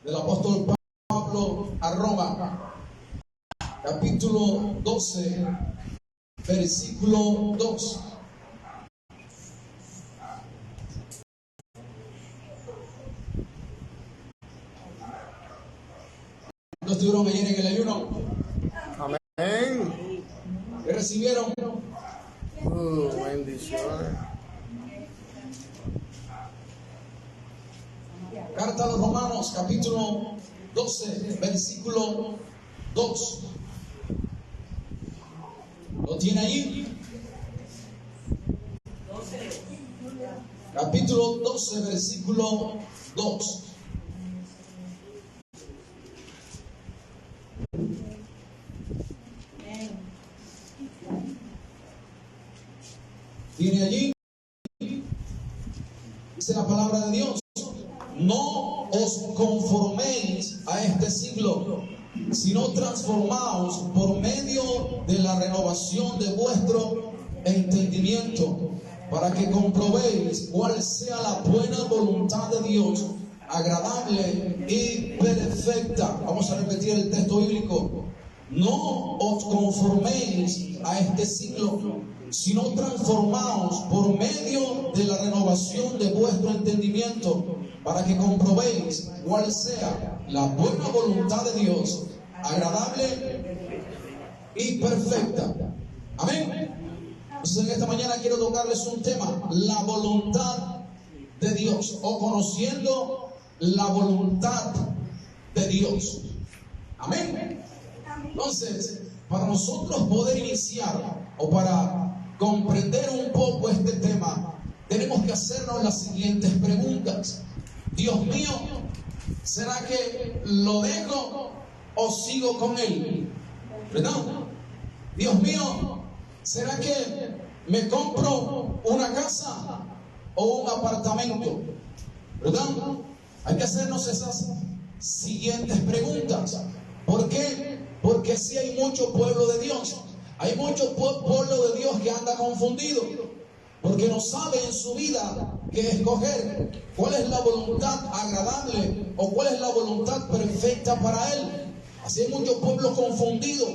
del apóstol Pablo a Roma, capítulo 12, versículo 2. ¿No estuvieron ayer en el ayuno? Amén. ¿Qué recibieron? Bendiciones. Carta a los Romanos, capítulo 12, versículo 2. ¿Lo tiene allí? Capítulo 12, versículo 2. ¿Tiene allí? Dice la palabra de Dios: no os conforméis a este siglo, sino transformaos por medio de la renovación de vuestro entendimiento, para que comprobéis cuál sea la buena voluntad de Dios, agradable y perfecta. Vamos a repetir el texto bíblico: no os conforméis a este siglo, sino transformaos por medio de la renovación de vuestro entendimiento, para que comprobéis cuál sea la buena voluntad de Dios, agradable y perfecta. Amén. Entonces en esta mañana quiero tocarles un tema: la voluntad de Dios, o conociendo la voluntad de Dios. Amén. Entonces, para nosotros poder iniciar o para comprender un poco este tema, tenemos que hacernos las siguientes preguntas. Dios mío, ¿será que lo dejo o sigo con él? ¿Verdad? Dios mío, ¿será que me compro una casa o un apartamento? ¿Verdad? Hay que hacernos esas siguientes preguntas. ¿Por qué? Porque si hay mucho pueblo de Dios, hay mucho pueblo de Dios que anda confundido, porque no sabe en su vida qué escoger, cuál es la voluntad agradable o cuál es la voluntad perfecta para él. Así hay mucho pueblo confundido,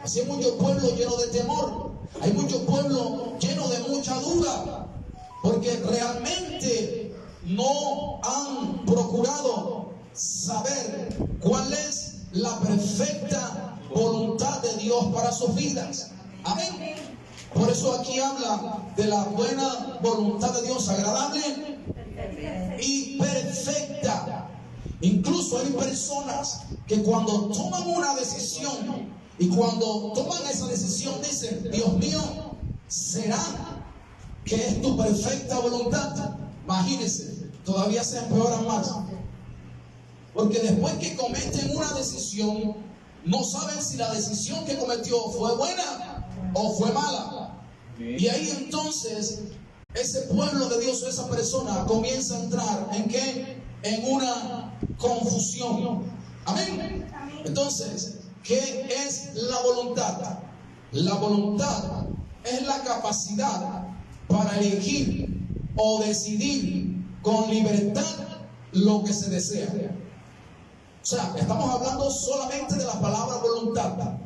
así hay mucho pueblo lleno de temor, hay mucho pueblo lleno de mucha duda, porque realmente no han procurado saber cuál es la perfecta voluntad de Dios para sus vidas. Amén. Por eso aquí habla de la buena voluntad de Dios, agradable y perfecta. Incluso hay personas que cuando toman una decisión y cuando toman esa decisión dicen: Dios mío, ¿será que es tu perfecta voluntad? Imagínense, todavía se empeoran más. Porque después que cometen una decisión, no saben si la decisión que cometió fue buena o fue mala. Y ahí entonces ese pueblo de Dios o esa persona comienza a entrar ¿en qué? En una confusión. Amén. Entonces, ¿qué es la voluntad? La voluntad es la capacidad para elegir o decidir con libertad lo que se desea. O sea, estamos hablando solamente de la palabra voluntad.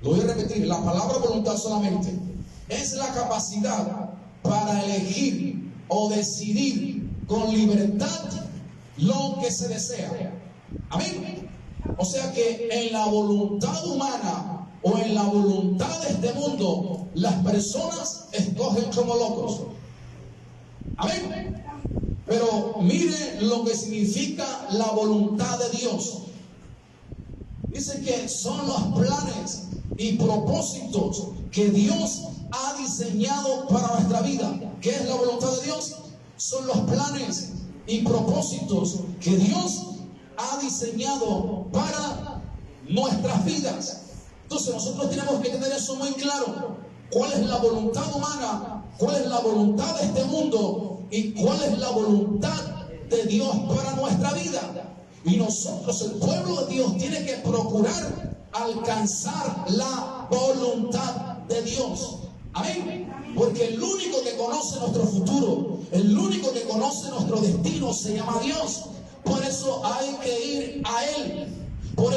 Lo voy a repetir: la palabra voluntad solamente es la capacidad para elegir o decidir con libertad lo que se desea. Amén. O sea que en la voluntad humana o en la voluntad de este mundo, las personas escogen como locos. Amén. Pero mire lo que significa la voluntad de Dios. Dice que son los planes y propósitos que Dios ha diseñado para nuestra vida. ¿Qué es la voluntad de Dios? Son los planes y propósitos que Dios ha diseñado para nuestras vidas. Entonces nosotros tenemos que tener eso muy claro. ¿Cuál es la voluntad humana? ¿Cuál es la voluntad de este mundo? ¿Y cuál es la voluntad de Dios para nuestra vida? Y nosotros, el pueblo de Dios, tiene que procurar alcanzar la voluntad de Dios. Amén. Porque el único que conoce nuestro futuro, el único que conoce nuestro destino se llama Dios. Por eso hay que ir a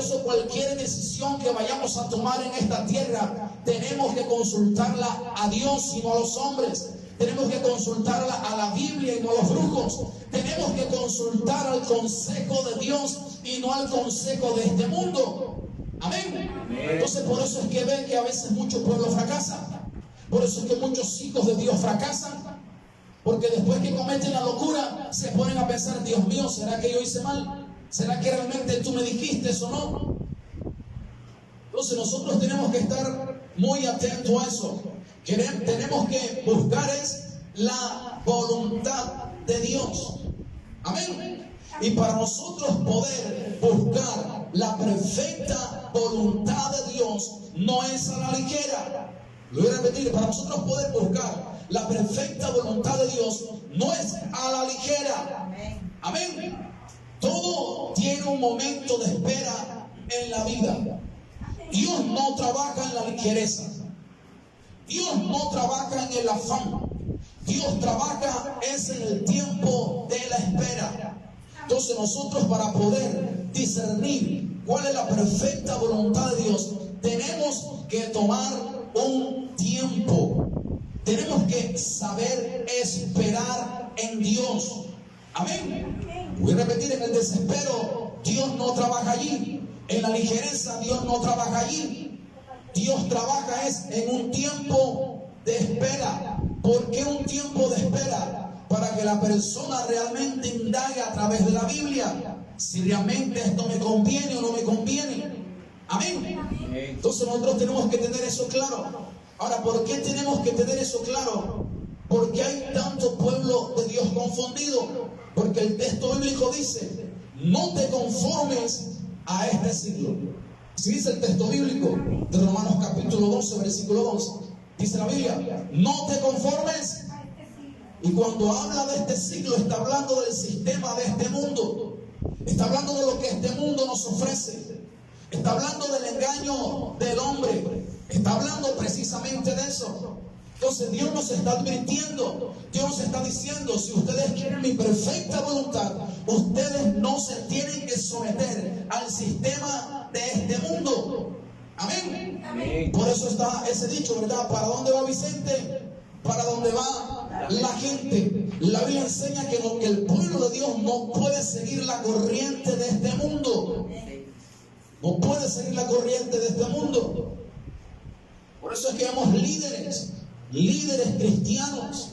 eso cualquier decisión que vayamos a tomar en esta tierra, tenemos que consultarla a Dios y no a los hombres. Tenemos que consultarla a la Biblia y no a los brujos. Tenemos que consultar al consejo de Dios y no al consejo de este mundo. Amén. Entonces por eso es que ven que a veces muchos pueblos fracasan. Por eso es que muchos hijos de Dios fracasan. Porque después que cometen la locura, se ponen a pensar: Dios mío, ¿será que yo hice mal? ¿Será que realmente tú me dijiste eso o no? Entonces nosotros tenemos que estar muy atentos a eso. Tenemos que buscar la voluntad de Dios. Amén. Y para nosotros poder buscar la perfecta voluntad de Dios, no es a la ligera. Lo voy a repetir: para nosotros poder buscar la perfecta voluntad de Dios, no es a la ligera. Amén. Todo tiene un momento de espera en la vida. Dios no trabaja en la ligereza. Dios no trabaja en el afán. Dios trabaja en el tiempo de la espera. Entonces nosotros, para poder discernir cuál es la perfecta voluntad de Dios, tenemos que tomar un tiempo. Tenemos que saber esperar en Dios. Amén. Voy a repetir: en el desespero Dios no trabaja allí. En la ligereza Dios no trabaja allí. Dios trabaja en un tiempo de espera. ¿Por qué un tiempo de espera? Para que la persona realmente indague a través de la Biblia si realmente esto me conviene o no me conviene. Amén. Entonces nosotros tenemos que tener eso claro. Ahora, ¿por qué tenemos que tener eso claro? Porque hay tanto pueblo de Dios confundido. Porque el texto bíblico dice: no te conformes a este siglo. Si dice el texto bíblico de Romanos capítulo 12, versículo 11, dice la Biblia: no te conformes. Y cuando habla de este siglo, está hablando del sistema de este mundo. Está hablando de lo que este mundo nos ofrece. Está hablando del engaño del hombre. Está hablando precisamente de eso. Entonces Dios nos está advirtiendo, Dios nos está diciendo: si ustedes quieren mi perfecta voluntad, ustedes no se tienen que someter al sistema de este mundo. Amén. Amén. Por eso está ese dicho, ¿verdad? ¿Para dónde va Vicente? Para dónde va la gente. La Biblia enseña que el pueblo de Dios no puede seguir la corriente de este mundo. No puede seguir la corriente de este mundo. Por eso es que vemos líderes cristianos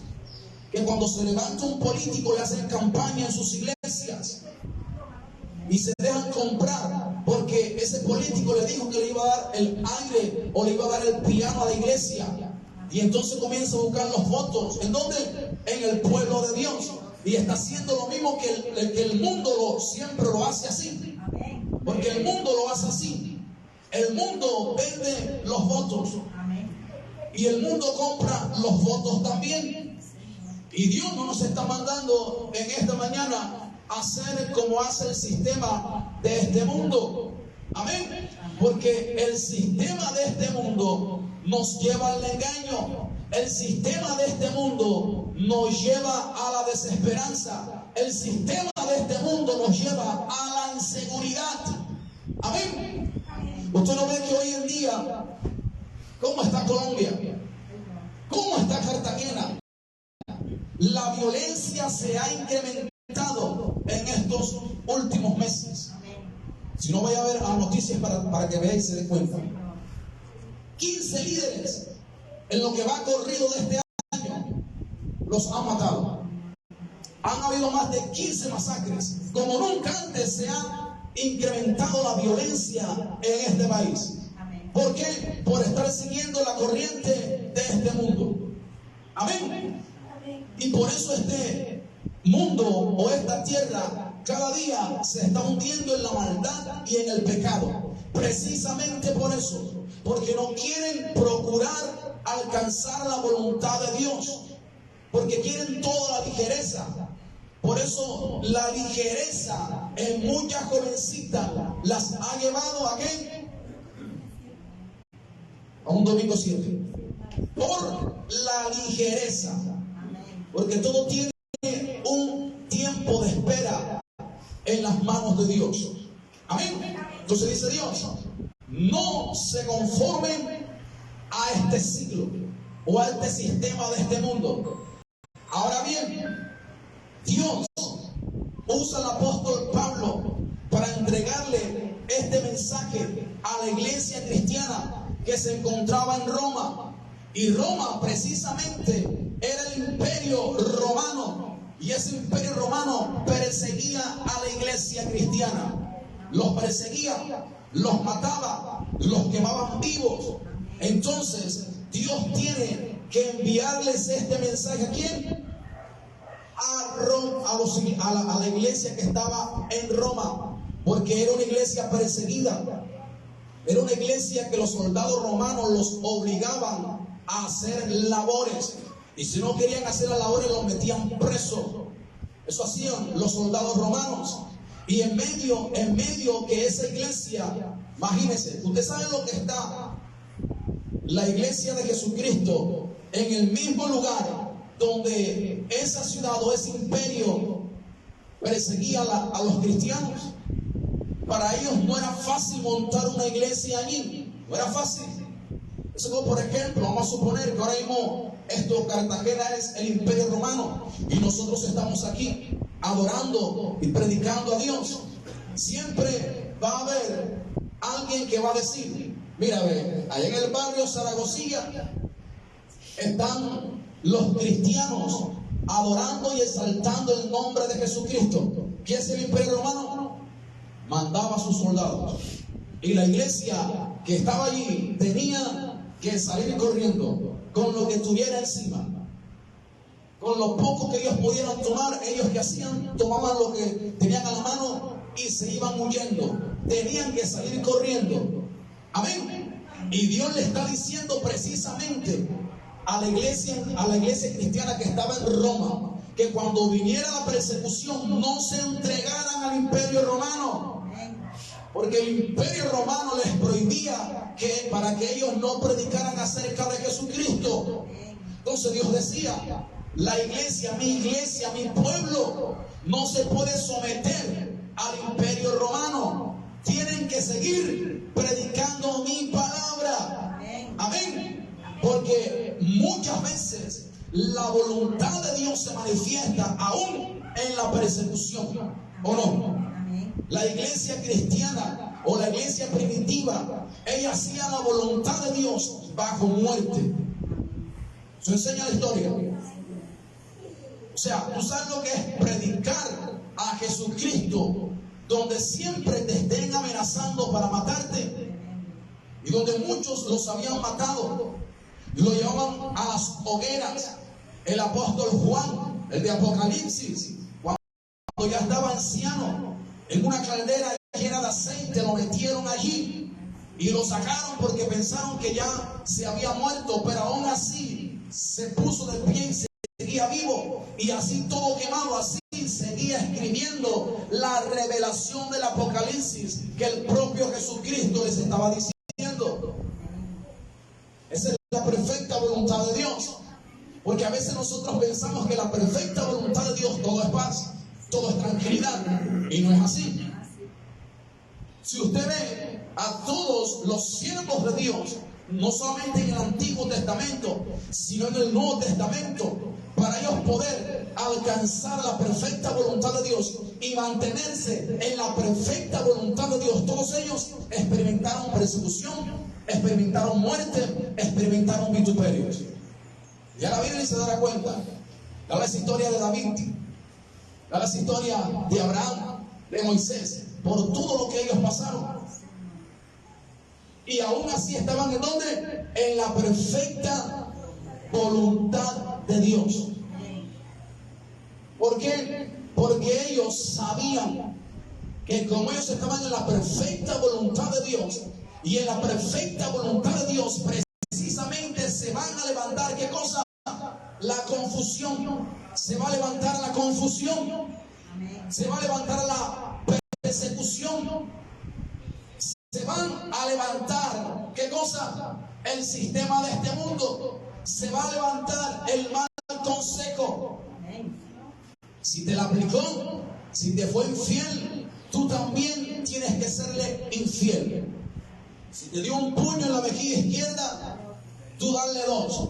que cuando se levanta un político le hacen campaña en sus iglesias y se dejan comprar porque ese político le dijo que le iba a dar el aire o le iba a dar el piano a la iglesia, y entonces comienza a buscar los votos. ¿En dónde? En el pueblo de Dios. Y está haciendo lo mismo que el mundo siempre lo hace así, porque el mundo lo hace así. El mundo vende los votos y el mundo compra los votos también. Y Dios no nos está mandando en esta mañana a hacer como hace el sistema de este mundo. Amén. Porque el sistema de este mundo nos lleva al engaño. El sistema de este mundo nos lleva a la desesperanza. El sistema de este mundo nos lleva a la inseguridad. Amén. Usted no ve que hoy en día, ¿cómo está Colombia? ¿Cómo está Cartagena? La violencia se ha incrementado en estos últimos meses. Si no, vaya a ver a noticias para que veáis y se den cuenta. 15 líderes en lo que va corrido de este año los han matado. Han habido más de 15 masacres. Como nunca antes se ha incrementado la violencia en este país. ¿Por qué? Por estar siguiendo la corriente de este mundo. Amén. Y por eso este mundo o esta tierra cada día se está hundiendo en la maldad y en el pecado. Precisamente por eso. Porque no quieren procurar alcanzar la voluntad de Dios. Porque quieren toda la ligereza. Por eso la ligereza en muchas jovencitas las ha llevado ¿a qué? A un domingo 7. Por la ligereza. Porque todo tiene un tiempo de espera en las manos de Dios. Amén. Entonces dice Dios, no se conformen a este siglo o a este sistema de este mundo. Ahora bien, Dios usa al apóstol Pablo para entregarle este mensaje a la iglesia cristiana que se encontraba en Roma. Y Roma precisamente era el imperio romano. Y ese imperio romano perseguía a la iglesia cristiana. Los perseguía, los mataba, los quemaban vivos. Entonces Dios tiene que enviarles este mensaje. ¿A quién? A la iglesia que estaba en Roma, porque era una iglesia perseguida. Era una iglesia que los soldados romanos los obligaban a hacer labores, y si no querían hacer las labores los metían presos. Eso hacían los soldados romanos. Y en medio que esa iglesia, imagínense, usted sabe lo que está la iglesia de Jesucristo en el mismo lugar donde esa ciudad o ese imperio perseguía a los cristianos. Para ellos no era fácil montar una iglesia allí, no era fácil. Eso como por ejemplo, vamos a suponer que ahora mismo Cartagena es el imperio romano y nosotros estamos aquí adorando y predicando a Dios. Siempre va a haber alguien que va a decir, mira, ve, allá en el barrio Zaragozilla están los cristianos adorando y exaltando el nombre de Jesucristo. ¿Qué es el imperio romano? Mandaba a sus soldados, y la iglesia que estaba allí tenía que salir corriendo con lo que tuviera encima, con lo poco que ellos pudieran tomar. Ellos que hacían, tomaban lo que tenían a la mano y se iban huyendo. Tenían que salir corriendo. Amén. Y Dios le está diciendo precisamente a la iglesia cristiana que estaba en Roma, que cuando viniera la persecución no se entregaran al imperio romano, porque el imperio romano les prohibía para que ellos no predicaran acerca de Jesucristo. Entonces Dios decía, la iglesia, mi pueblo, no se puede someter al imperio romano. Tienen que seguir predicando mi palabra. Amén. Porque muchas veces la voluntad de Dios se manifiesta aún en la persecución, ¿o no? La iglesia cristiana o la iglesia primitiva, ella hacía la voluntad de Dios bajo muerte. Eso enseña la historia. O sea, tú sabes lo que es predicar a Jesucristo donde siempre te estén amenazando para matarte, y donde muchos los habían matado y lo llevaban a las hogueras. El apóstol Juan, el de Apocalipsis, cuando ya estaba anciano, en una caldera llena de aceite lo metieron allí y lo sacaron porque pensaron que ya se había muerto, pero aún así se puso de pie y seguía vivo, y así todo quemado, así seguía escribiendo la revelación del Apocalipsis que el propio Jesucristo les estaba diciendo. Esa es la perfecta voluntad de Dios, porque a veces nosotros pensamos que la perfecta voluntad de Dios todo es paz, todo es tranquilidad, y no es así. Si usted ve a todos los siervos de Dios, no solamente en el Antiguo Testamento, sino en el Nuevo Testamento, para ellos poder alcanzar la perfecta voluntad de Dios y mantenerse en la perfecta voluntad de Dios, todos ellos experimentaron persecución, experimentaron muerte, experimentaron vituperios. Ya la Biblia se dará cuenta. Da la historia de David, da la historia de Abraham, de Moisés, por todo lo que ellos pasaron. Y aún así estaban ¿en dónde? En la perfecta voluntad de Dios. ¿Por qué? Porque ellos sabían que como ellos estaban en la perfecta voluntad de Dios, y en la perfecta voluntad de Dios precisamente se van a levantar, ¿qué cosa? La confusión. Se va a levantar la confusión. Se va a levantar la persecución. Se van a levantar, ¿qué cosa? El sistema de este mundo. Se va a levantar el mal consejo. Si te la aplicó, si te fue infiel, tú también tienes que que serle infiel. Si te dio un puño en la mejilla izquierda, tú dale 2.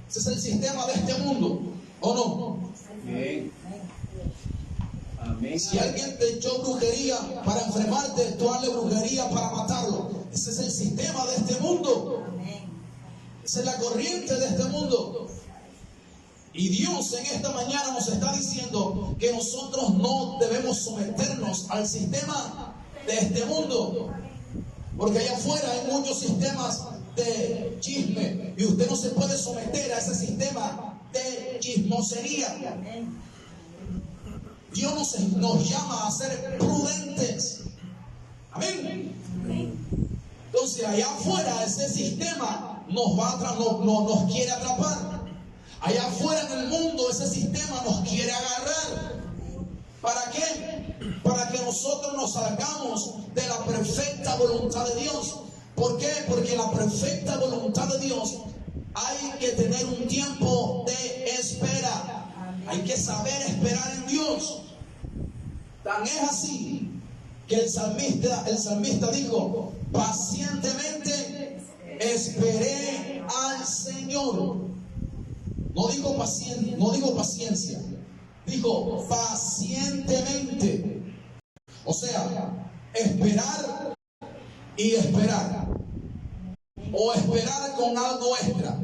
Ese es el sistema de este mundo, ¿o no? Amén. Amén. Si alguien te echó brujería para enfermarte, tú dale brujería para matarlo. Ese es el sistema de este mundo. Esa es la corriente de este mundo. Y Dios en esta mañana nos está diciendo que nosotros no debemos someternos al sistema de este mundo. Porque allá afuera hay muchos sistemas de chisme y usted no se puede someter a ese sistema de chismosería. Dios nos llama a ser prudentes. Amén. Entonces allá afuera ese sistema nos quiere atrapar. Allá afuera en el mundo ese sistema nos quiere agarrar. ¿Para qué? Para que nosotros nos salgamos de la perfecta voluntad de Dios. ¿Por qué? Porque la perfecta voluntad de Dios hay que tener un tiempo de espera. Hay que saber esperar en Dios. Tan es así que el salmista dijo: pacientemente esperé al Señor. No digo paciencia, dijo pacientemente. O sea, esperar y esperar. O esperar con algo extra.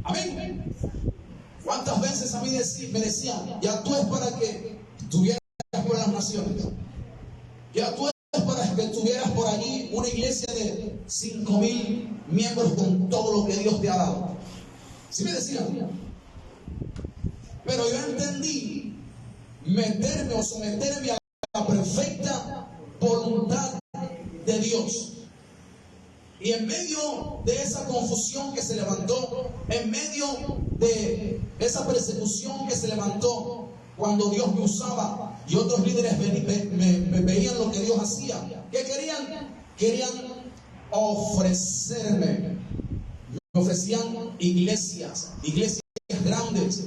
Amén. ¿Cuántas veces a mí me decían: ya tú es para que estuvieras por las naciones? Ya tú es para que estuvieras por allí una iglesia de 5,000 miembros con todo lo que Dios te ha dado. ¿Sí me decían? Pero yo entendí meterme o someterme a la perfecta voluntad de Dios. Y en medio de esa confusión que se levantó, en medio de esa persecución que se levantó cuando Dios me usaba y otros líderes me veían lo que Dios hacía, ¿qué querían? Querían ofrecerme. Me ofrecían iglesias grandes,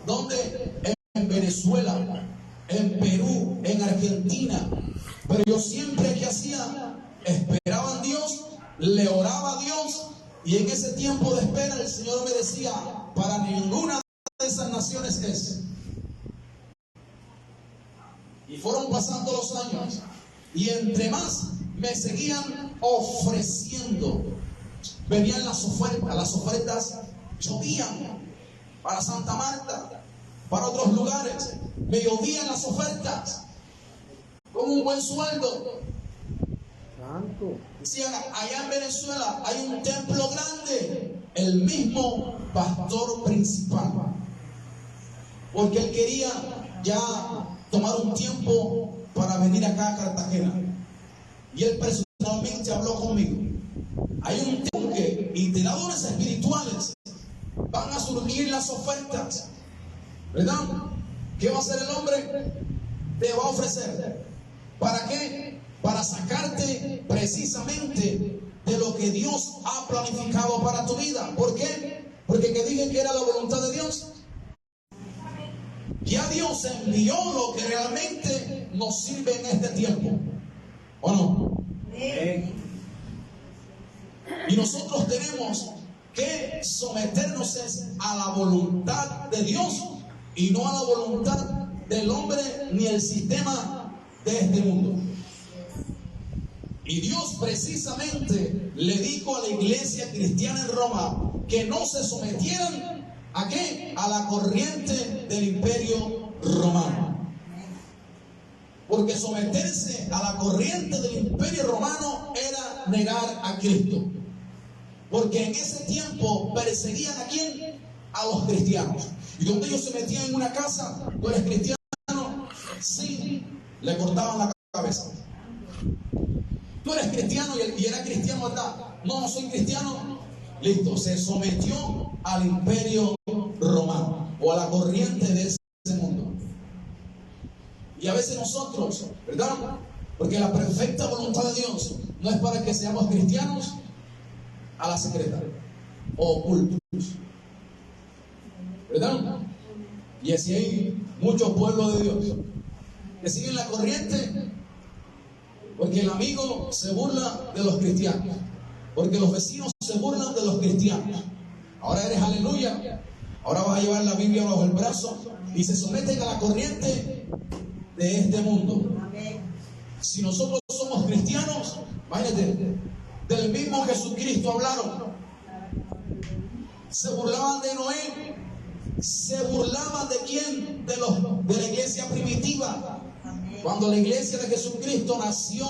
donde en Venezuela, en Perú, en Argentina. Pero yo siempre, ¿qué hacía? Esperaba en Dios, le oraba a Dios, y en ese tiempo de espera el Señor me decía: para ninguna de esas naciones es. Y fueron pasando los años, y entre más me seguían ofreciendo, venían las ofertas llovían para Santa Marta, para otros lugares, me llovían las ofertas con un buen sueldo. Santo. Decían: allá en Venezuela hay un templo grande, el mismo pastor principal, porque él quería ya tomar un tiempo para venir acá a Cartagena, y él personalmente habló conmigo. Hay un tiempo y de dadores espirituales van a surgir las ofertas, ¿verdad? ¿Qué va a hacer el hombre? Te va a ofrecer. ¿Para qué? Para sacarte precisamente de lo que Dios ha planificado para tu vida. ¿Por qué? Porque que dije que era la voluntad de Dios. Ya Dios envió lo que realmente nos sirve en este tiempo, ¿o no? Y nosotros tenemos que someternos a la voluntad de Dios y no a la voluntad del hombre ni el sistema de este mundo. Y Dios precisamente le dijo a la iglesia cristiana en Roma que no se sometieran ¿a qué? A la corriente del imperio romano. Porque someterse a la corriente del imperio romano era negar a Cristo. Porque en ese tiempo perseguían ¿a quién? A los cristianos. Y donde ellos se metían en una casa: ¿tú eres cristiano? Sí, le cortaban la cabeza. ¿Tú eres cristiano? Y era cristiano, ¿verdad? No, no soy cristiano. Listo, se sometió al imperio romano o a la corriente de ese mundo. Y a veces nosotros, ¿verdad? Porque la perfecta voluntad de Dios no es para que seamos cristianos a la secreta o ocultos, ¿verdad? Y así hay muchos pueblos de Dios que siguen la corriente Porque el amigo se burla de los cristianos. Porque los vecinos se burlan de los cristianos. Ahora eres aleluya. Ahora vas a llevar la Biblia bajo el brazo y se someten a la corriente de este mundo. Si nosotros somos cristianos, imagínate, del mismo Jesucristo hablaron. Se burlaban de Noé. Se burlaban de quién? De la iglesia primitiva. Cuando la iglesia de Jesucristo nació,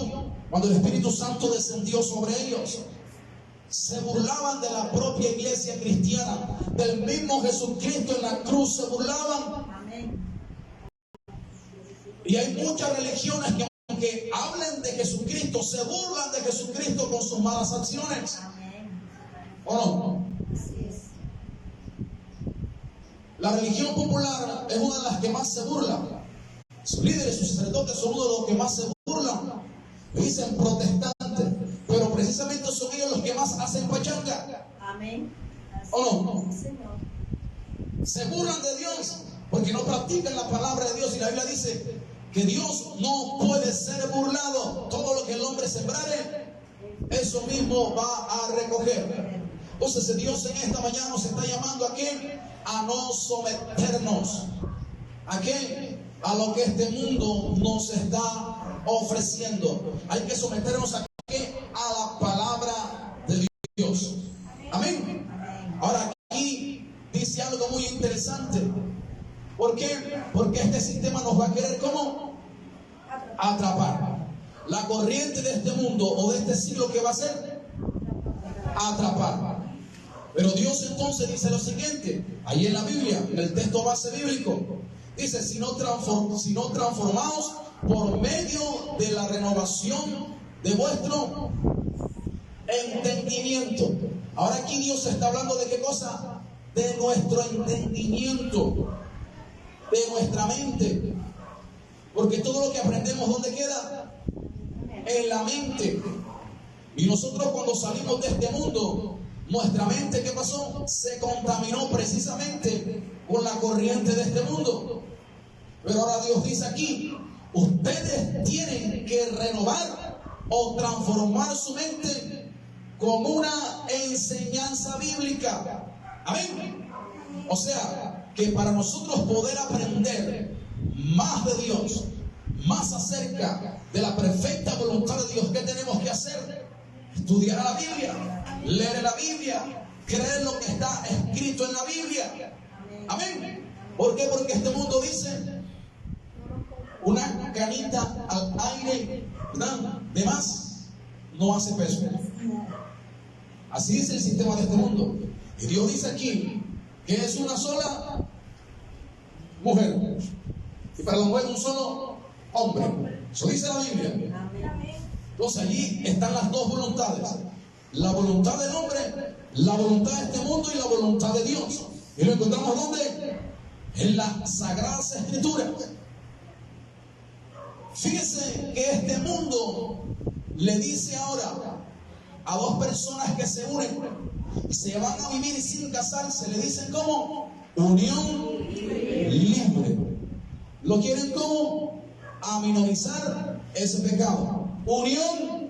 cuando el Espíritu Santo descendió sobre ellos, se burlaban de la propia iglesia cristiana, del mismo Jesucristo en la cruz se burlaban. Y hay muchas religiones que, aunque hablen de Jesucristo, se burlan de Jesucristo con sus malas acciones. ¿O no? La religión popular es una de las que más se burla. Sus líderes, sus sacerdotes son uno de los que más se burlan. Dicen protestantes, pero precisamente son ellos los que más hacen pachanga. Amén. ¿O no? Se burlan de Dios porque no practican la palabra de Dios. Y la Biblia dice que Dios no puede ser burlado. Todo lo que el hombre sembrare, eso mismo va a recoger. Entonces Dios en esta mañana nos está llamando ¿a qué? A no someternos. ¿A qué? A lo que este mundo nos está ofreciendo. Hay que someternos ¿a qué? A la palabra de Dios. Amén. Ahora aquí dice algo muy interesante. ¿Por qué? Porque este sistema nos va a querer ¿cómo? Atrapar. La corriente de este mundo o de este siglo, ¿qué va a hacer? Atrapar. Pero Dios entonces dice lo siguiente, ahí en la Biblia, en el texto base bíblico, dice, si no transformaos por medio de la renovación de vuestro entendimiento. Ahora aquí Dios está hablando de qué cosa? De nuestro entendimiento, de nuestra mente. Porque todo lo que aprendemos, ¿dónde queda? En la mente. Y nosotros cuando salimos de este mundo, nuestra mente, ¿qué pasó? Se contaminó precisamente con la corriente de este mundo. Pero ahora Dios dice aquí, ustedes tienen que renovar o transformar su mente con una enseñanza bíblica. Amén. O sea, que para nosotros poder aprender más de Dios, más acerca de la perfecta voluntad de Dios, ¿qué tenemos que hacer? Estudiar la Biblia, leer la Biblia, creer lo que está escrito en la Biblia. Amén. ¿Por qué? Porque este mundo dice una canita al aire, ¿verdad?, de más no hace peso. Así dice el sistema de este mundo. Y Dios dice aquí que es una sola mujer y para la mujer un solo hombre. Eso dice la Biblia. Entonces allí están las dos voluntades: la voluntad del hombre, la voluntad de este mundo y la voluntad de Dios. ¿Y lo encontramos dónde? En las Sagradas Escrituras. Fíjense que este mundo le dice ahora a dos personas que se unen y se van a vivir sin casarse, le dicen ¿cómo? Unión libre. ¿Lo quieren cómo? A minorizar ese pecado. Unión.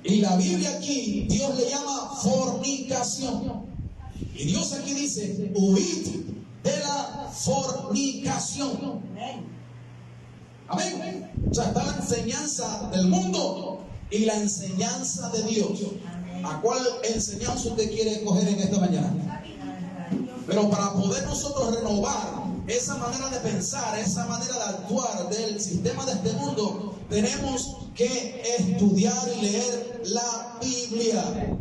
Y la Biblia aquí, Dios le llama fornicación. Y Dios aquí dice, huid de la fornicación. Amén. O sea, está la enseñanza del mundo y la enseñanza de Dios. ¿A cuál enseñanza usted quiere coger en esta mañana? Pero para poder nosotros renovar esa manera de pensar, esa manera de actuar del sistema de este mundo, tenemos que estudiar y leer la Biblia.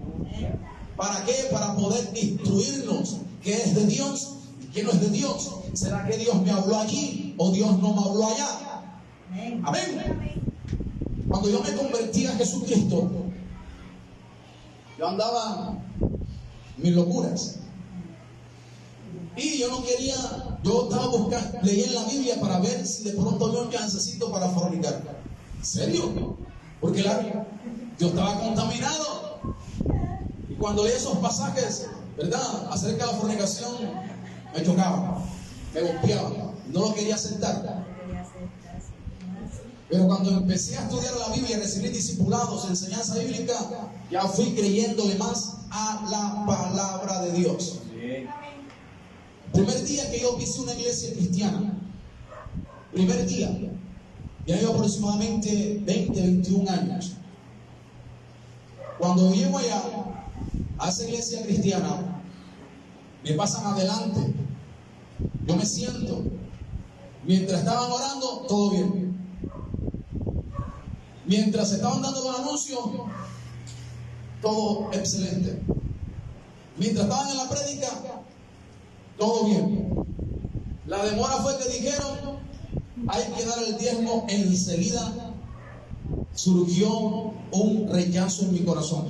¿Para qué? Para poder instruirnos qué es de Dios y qué no es de Dios. ¿Será que Dios me habló allí o Dios no me habló allá? Amén. Cuando yo me convertí a Jesucristo, yo andaba en mis locuras. Y yo no quería, yo estaba buscando, leí en la Biblia para ver si de pronto había un chancecito para fornicar. ¿En serio? Porque yo estaba contaminado. Y cuando leí esos pasajes, ¿verdad?, acerca de la fornicación, me chocaba, me golpeaba, no lo quería aceptar. Pero cuando empecé a estudiar la Biblia y recibir discipulados, enseñanza bíblica, ya fui creyéndole más a la palabra de Dios. El primer día que yo pisé una iglesia cristiana, primer día, ya llevo aproximadamente 20, 21 años. Cuando llego allá a esa iglesia cristiana, me pasan adelante, yo me siento, mientras estaban orando, todo bien. Mientras estaban dando los anuncios, todo excelente. Mientras estaban en la prédica, todo bien. La demora fue que dijeron, hay que dar el diezmo. Enseguida surgió un rechazo en mi corazón.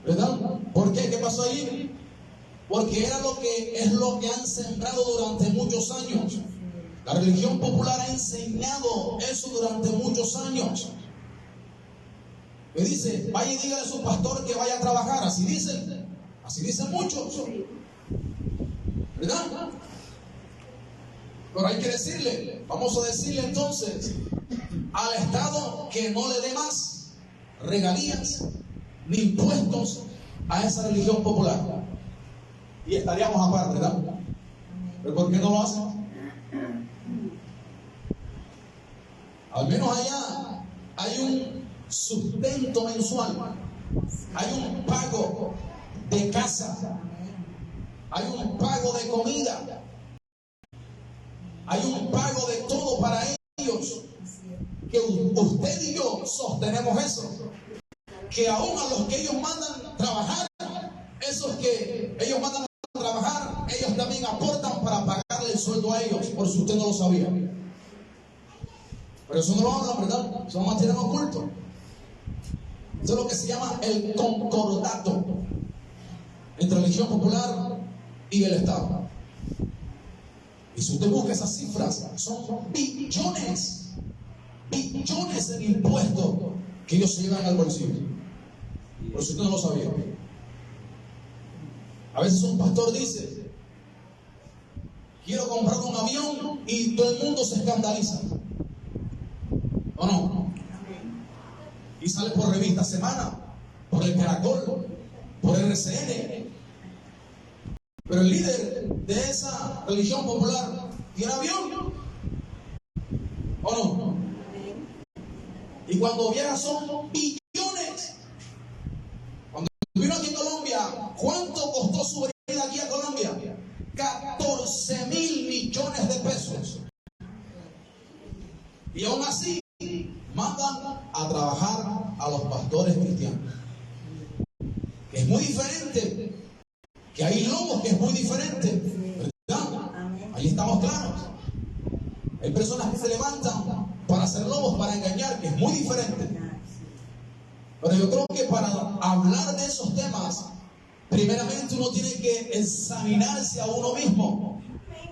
¿Verdad? ¿Por qué? ¿Qué pasó allí? Porque es lo que han sembrado durante muchos años. La religión popular ha enseñado eso durante muchos años. Me dice, vaya y dígale a su pastor que vaya a trabajar. Así dicen muchos. ¿Verdad? Pero hay que decirle, vamos a decirle entonces al Estado que no le dé más regalías ni impuestos a esa religión popular. Y estaríamos a par, ¿verdad? ¿Pero por qué no lo hacen? Al menos allá hay un sustento mensual, hay un pago de casa, hay un pago de comida, hay un pago de todo para ellos, que usted y yo sostenemos eso, que aún a los que ellos mandan trabajar, esos que ellos mandan a trabajar, ellos también aportan para pagarle el sueldo a ellos, por si usted no lo sabía. Pero eso no lo hablan, ¿verdad? Eso lo mantienen oculto. Eso es lo que se llama el concordato entre la religión popular y el Estado. Y si usted busca esas cifras, son billones en impuestos que ellos se llevan al bolsillo. Por si usted no lo sabía. A veces un pastor dice, quiero comprar un avión, y todo el mundo se escandaliza. ¿O no? Y sale por Revista Semana, por el Caracol, por RCN. Pero el líder de esa religión popular tiene avión. ¿O no? Y cuando viaja son billones. Cuando vino aquí a Colombia, ¿cuánto costó su venida aquí a Colombia? 14,000 millones de pesos. Y aún así mandan a trabajar a los pastores cristianos. Que es muy diferente. Que hay lobos, que es muy diferente. ¿Verdad? Ahí estamos claros. Hay personas que se levantan para ser lobos, para engañar, que es muy diferente. Pero yo creo que para hablar de esos temas, primeramente uno tiene que examinarse a uno mismo.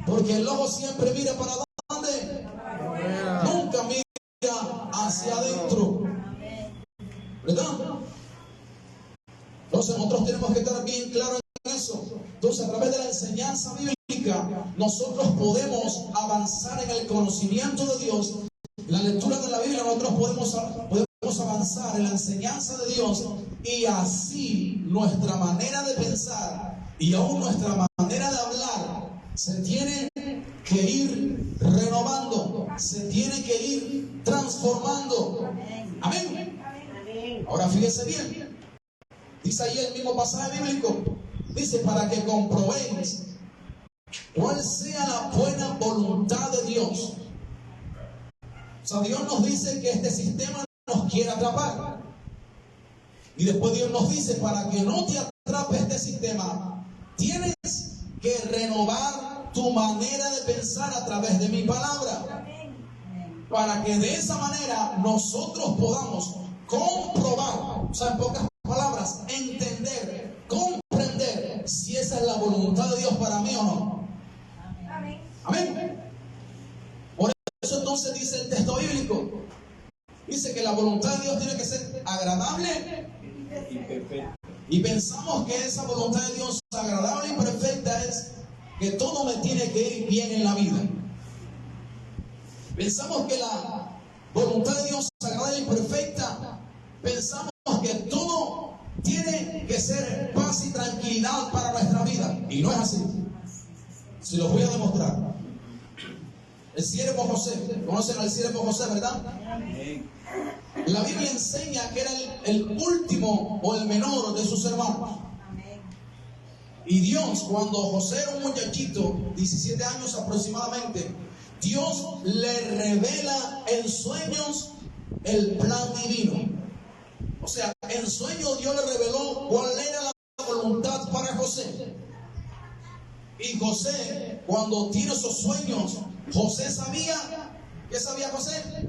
Porque el lobo siempre mira para dónde. Nunca mira hacia adentro. ¿Verdad? Entonces nosotros tenemos que estar bien claros en eso. Entonces a través de la enseñanza bíblica nosotros podemos avanzar en el conocimiento de Dios. En la lectura de la Biblia nosotros podemos avanzar en la enseñanza de Dios, y así nuestra manera de pensar y aún nuestra manera de hablar se tiene que ir renovando, se tiene que ir transformando. Amén. Ahora fíjese bien, dice ahí el mismo pasaje bíblico, dice, para que comprobéis cuál sea la buena voluntad de Dios. O sea, Dios nos dice que este sistema nos quiere atrapar. Y después Dios nos dice, para que no te atrape este sistema, tienes que renovar tu manera de pensar a través de mi palabra. Para que de esa manera nosotros podamos comprobar, o sea, en pocas palabras, entender, comprender si esa es la voluntad de Dios para mí o no. Amén. Por eso entonces dice el texto bíblico, dice que la voluntad de Dios tiene que ser agradable y perfecta. Y pensamos que esa voluntad de Dios agradable y perfecta es que todo me tiene que ir bien en la vida. Pensamos que la voluntad de Dios es agradable y perfecta. Pensamos que todo tiene que ser paz y tranquilidad para nuestra vida. Y no es así. Se los voy a demostrar. El siervo José, conocen al siervo José, ¿verdad? La Biblia enseña que era el último o el menor de sus hermanos. Y Dios, cuando José era un muchachito, 17 años aproximadamente, Dios le revela en sueños el plan divino. O sea, en sueños Dios le reveló cuál era la voluntad para José. Y José, cuando tiene esos sueños, José sabía, ¿qué sabía José?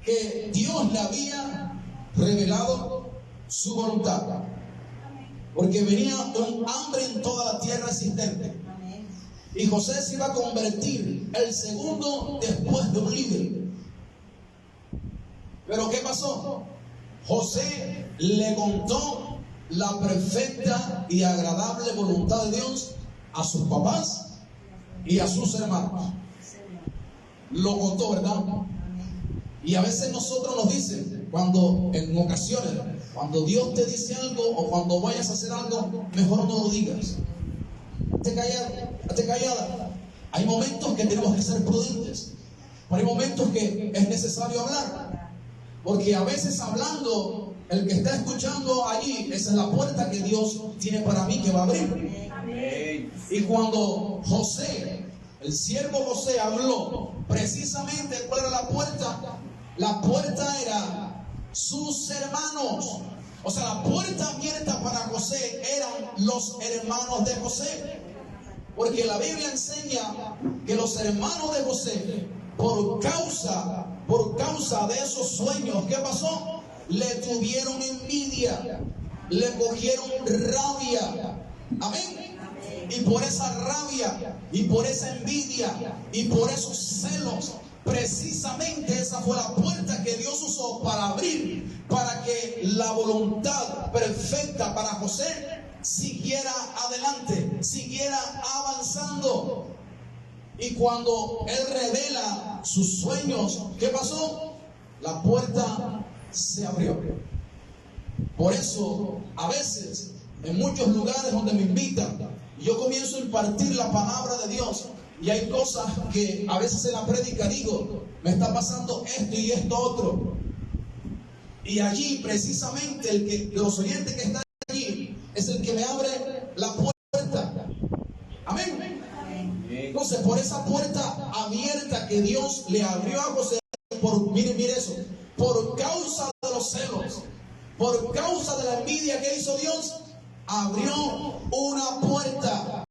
Que Dios le había revelado su voluntad. Porque venía un hambre en toda la tierra existente. Y José se iba a convertir el segundo después de un líder. Pero ¿qué pasó? José le contó la perfecta y agradable voluntad de Dios a sus papás y a sus hermanos. Lo contó, ¿verdad? Y a veces nosotros nos dicen, cuando en ocasiones, cuando Dios te dice algo o cuando vayas a hacer algo, mejor no lo digas. Esté callada. Hay momentos que tenemos que ser prudentes, pero hay momentos que es necesario hablar, porque a veces hablando, el que está escuchando allí, esa es la puerta que Dios tiene para mí que va a abrir. Y cuando José, el siervo José, habló, precisamente ¿cuál era la puerta? La puerta era sus hermanos. O sea, la puerta abierta para José eran los hermanos de José. Porque la Biblia enseña que los hermanos de José, por causa de esos sueños, ¿qué pasó? Le tuvieron envidia, le cogieron rabia. Amén. Y por esa rabia, y por esa envidia, y por esos celos, precisamente esa fue la puerta que Dios usó para abrir, para que la voluntad perfecta para José siguiera adelante, siguiera avanzando. Y cuando él revela sus sueños, ¿qué pasó? La puerta se abrió. Por eso, a veces, en muchos lugares donde me invitan, yo comienzo a impartir la palabra de Dios. Y hay cosas que a veces en la prédica digo, me está pasando esto y esto otro. Y allí precisamente los oyentes que están allí es el que me abre la puerta. Amén. Entonces, por esa puerta abierta que Dios le abrió a José, mire eso, por causa de los celos, por causa de la envidia que hizo Dios, abrió una puerta.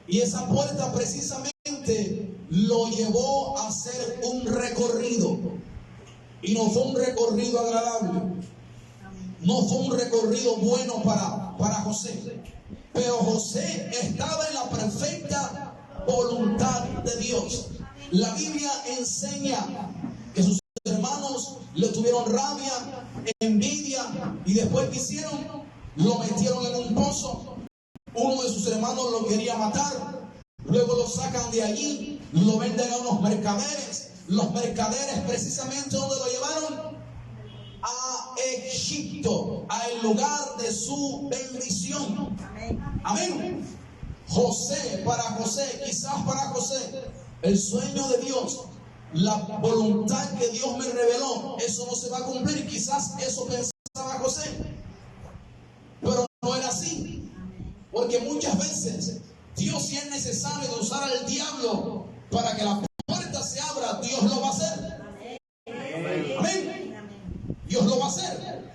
Y esa puerta precisamente lo llevó a hacer un recorrido. Y no fue un recorrido agradable. No fue un recorrido bueno para José. Pero José estaba en la perfecta voluntad de Dios. La Biblia enseña que sus hermanos le tuvieron rabia, envidia, y después ¿qué hicieron? Lo metieron en un pozo. Uno de sus hermanos lo quería matar. Luego lo sacan de allí, lo venden a unos mercaderes. Los mercaderes precisamente ¿dónde lo llevaron? A Egipto, al lugar de su bendición. Amén. Quizás para José, el sueño de Dios, la voluntad que Dios me reveló, eso no se va a cumplir. Quizás eso pensaba José, pero no era así. Porque muchas veces Dios, si es necesario de usar al diablo para que la puerta se abra, Dios lo va a hacer. Amén. Dios lo va a hacer.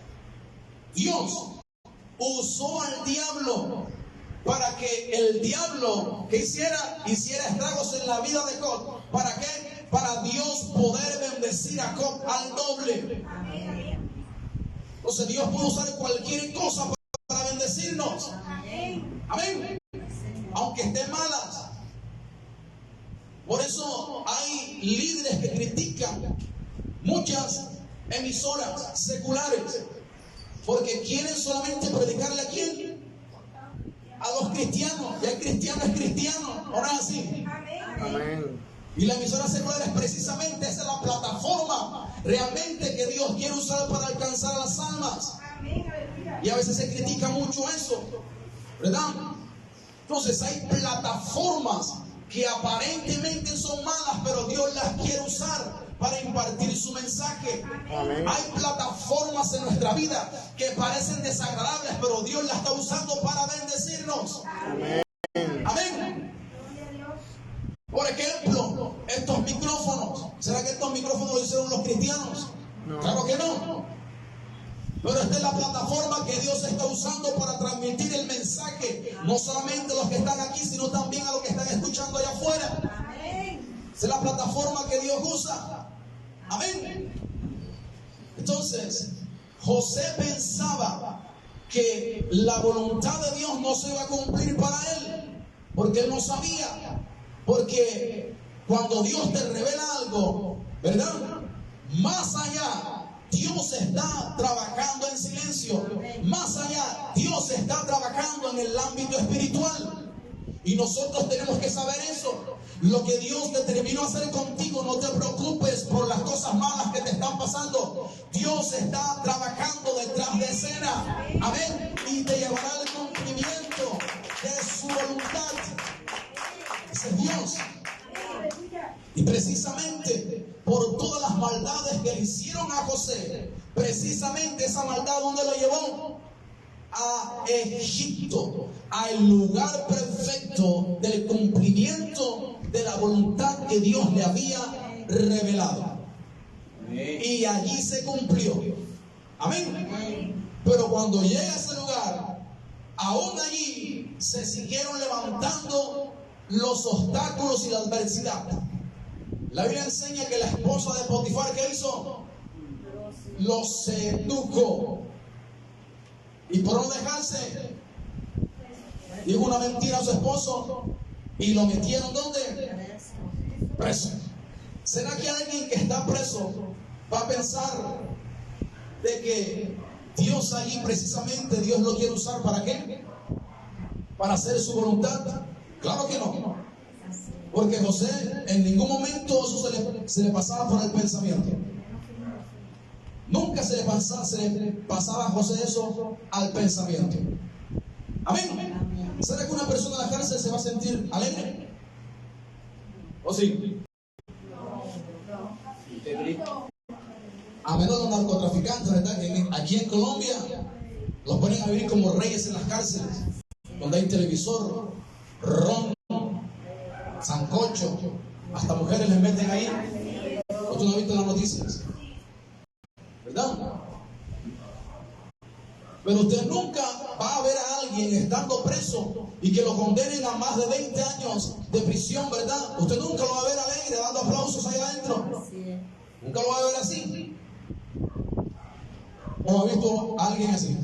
Dios usó al diablo para que el diablo que hiciera estragos en la vida de Job. ¿Para qué? Para Dios poder bendecir a Job al doble. Entonces Dios puede usar cualquier cosa para bendecirnos. Amén. Aunque estén malas. Por eso hay líderes que critican muchas emisoras seculares, porque quieren solamente predicarle a quién, a los cristianos. Y hay cristiano es cristiano, ¿no es así? Amén. Y la emisora secular es precisamente esa, es la plataforma realmente que Dios quiere usar para alcanzar a las almas. Y a veces se critica mucho eso, ¿verdad? Entonces hay plataformas que aparentemente son malas, pero Dios las quiere usar para impartir su mensaje. Amén. Hay plataformas en nuestra vida que parecen desagradables, pero Dios las está usando para bendecirnos. Amén. Amén. Por ejemplo, estos micrófonos. ¿Será que estos micrófonos lo hicieron los cristianos? No. Claro que no. Pero esta es la plataforma que Dios está usando para transmitir el mensaje, no solamente a los que están aquí, sino también a los que están escuchando allá afuera. Amén. Esta es la plataforma que Dios usa. Amén. Entonces, José pensaba que la voluntad de Dios no se iba a cumplir para él, porque él no sabía. Porque cuando Dios te revela algo, ¿verdad? Más allá, Dios está trabajando en silencio. Más allá, Dios está trabajando en el ámbito espiritual. Y nosotros tenemos que saber eso. Lo que Dios determinó hacer contigo, no te preocupes por las cosas malas que te están pasando. Dios está trabajando detrás de escena. Amén. Y te llevará al cumplimiento de su voluntad. Ese es Dios. Y precisamente por todas las maldades que le hicieron a José, precisamente esa maldad, ¿dónde lo llevó? A Egipto, al lugar perfecto del cumplimiento de la voluntad que Dios le había revelado. Y allí se cumplió. Amén. Pero cuando llega a ese lugar, aún allí se siguieron levantando los obstáculos y la adversidad. La Biblia enseña que la esposa de Potifar, ¿qué hizo? Lo sedujo. Y por no dejarse, dijo una mentira a su esposo y lo metieron ¿dónde? Preso. ¿Será que alguien que está preso va a pensar de que Dios allí precisamente Dios lo quiere usar para qué? ¿Para hacer su voluntad? Claro que no. Porque José en ningún momento eso se le pasaba por el pensamiento. Nunca se le pasaba a José eso al pensamiento. Amén. ¿Será que una persona en la cárcel se va a sentir alegre? ¿O sí? A menos los narcotraficantes, ¿verdad? Que aquí en Colombia los ponen a vivir como reyes en las cárceles, donde hay televisor, ron, sancocho, hasta mujeres les meten ahí. ¿O tú no has visto las noticias? ¿Verdad? Pero usted nunca va a ver a alguien estando preso y que lo condenen a más de 20 años de prisión, ¿verdad? Usted nunca lo va a ver alegre, dando aplausos ahí adentro. Nunca lo va a ver así. ¿O ha visto a alguien así?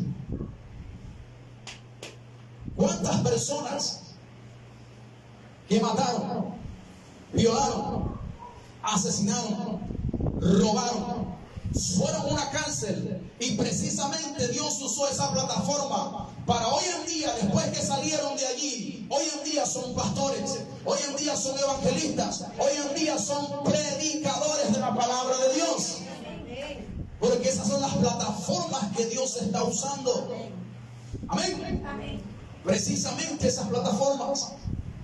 ¿Cuántas personas que mataron, violaron, asesinaron, robaron, fueron a una cárcel y precisamente Dios usó esa plataforma para hoy en día, después que salieron de allí, hoy en día son pastores, hoy en día son evangelistas, hoy en día son predicadores de la palabra de Dios? Porque esas son las plataformas que Dios está usando. Amén. Precisamente esas plataformas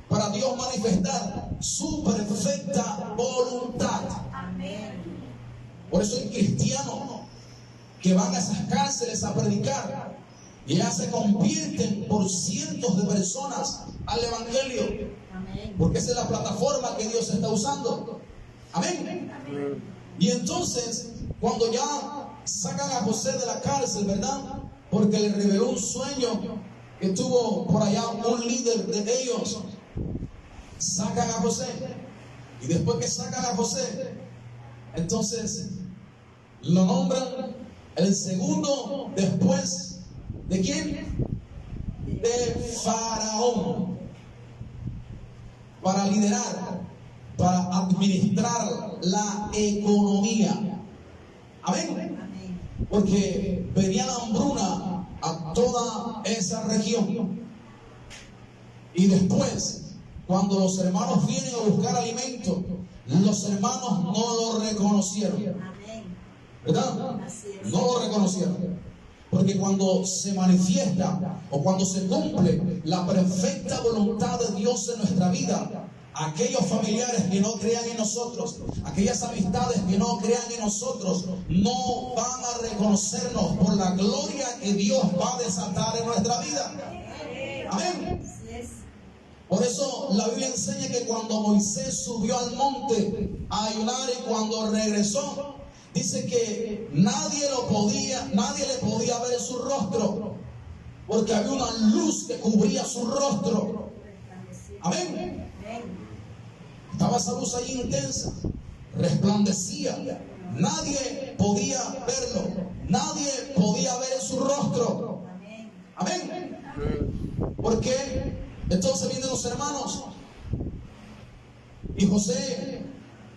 para Dios manifestar su perfecta voluntad. Por eso hay cristianos que van a esas cárceles a predicar y ya se convierten por cientos de personas al evangelio. Porque esa es la plataforma que Dios está usando. Amén. Y entonces, cuando ya sacan a José de la cárcel, ¿verdad? Porque le reveló un sueño que tuvo por allá un líder de ellos. Sacan a José. Y después que sacan a José, entonces lo nombran el segundo después ¿de quién? De Faraón, para liderar, para administrar la economía. Amén. Porque venía la hambruna a toda esa región. Y después, cuando los hermanos vienen a buscar alimento, los hermanos no lo reconocieron. ¿Verdad? No lo reconocieron. Porque cuando se manifiesta o cuando se cumple la perfecta voluntad de Dios en nuestra vida, aquellos familiares que no crean en nosotros, aquellas amistades que no crean en nosotros, no van a reconocernos por la gloria que Dios va a desatar en nuestra vida. Amén. Por eso la Biblia enseña que cuando Moisés subió al monte a ayunar y cuando regresó, dice que nadie le podía ver su rostro, porque había una luz que cubría su rostro. Amén. Estaba esa luz ahí intensa, resplandecía. Nadie podía verlo, nadie podía ver su rostro. Amén. ¿Por qué? Entonces vienen los hermanos y José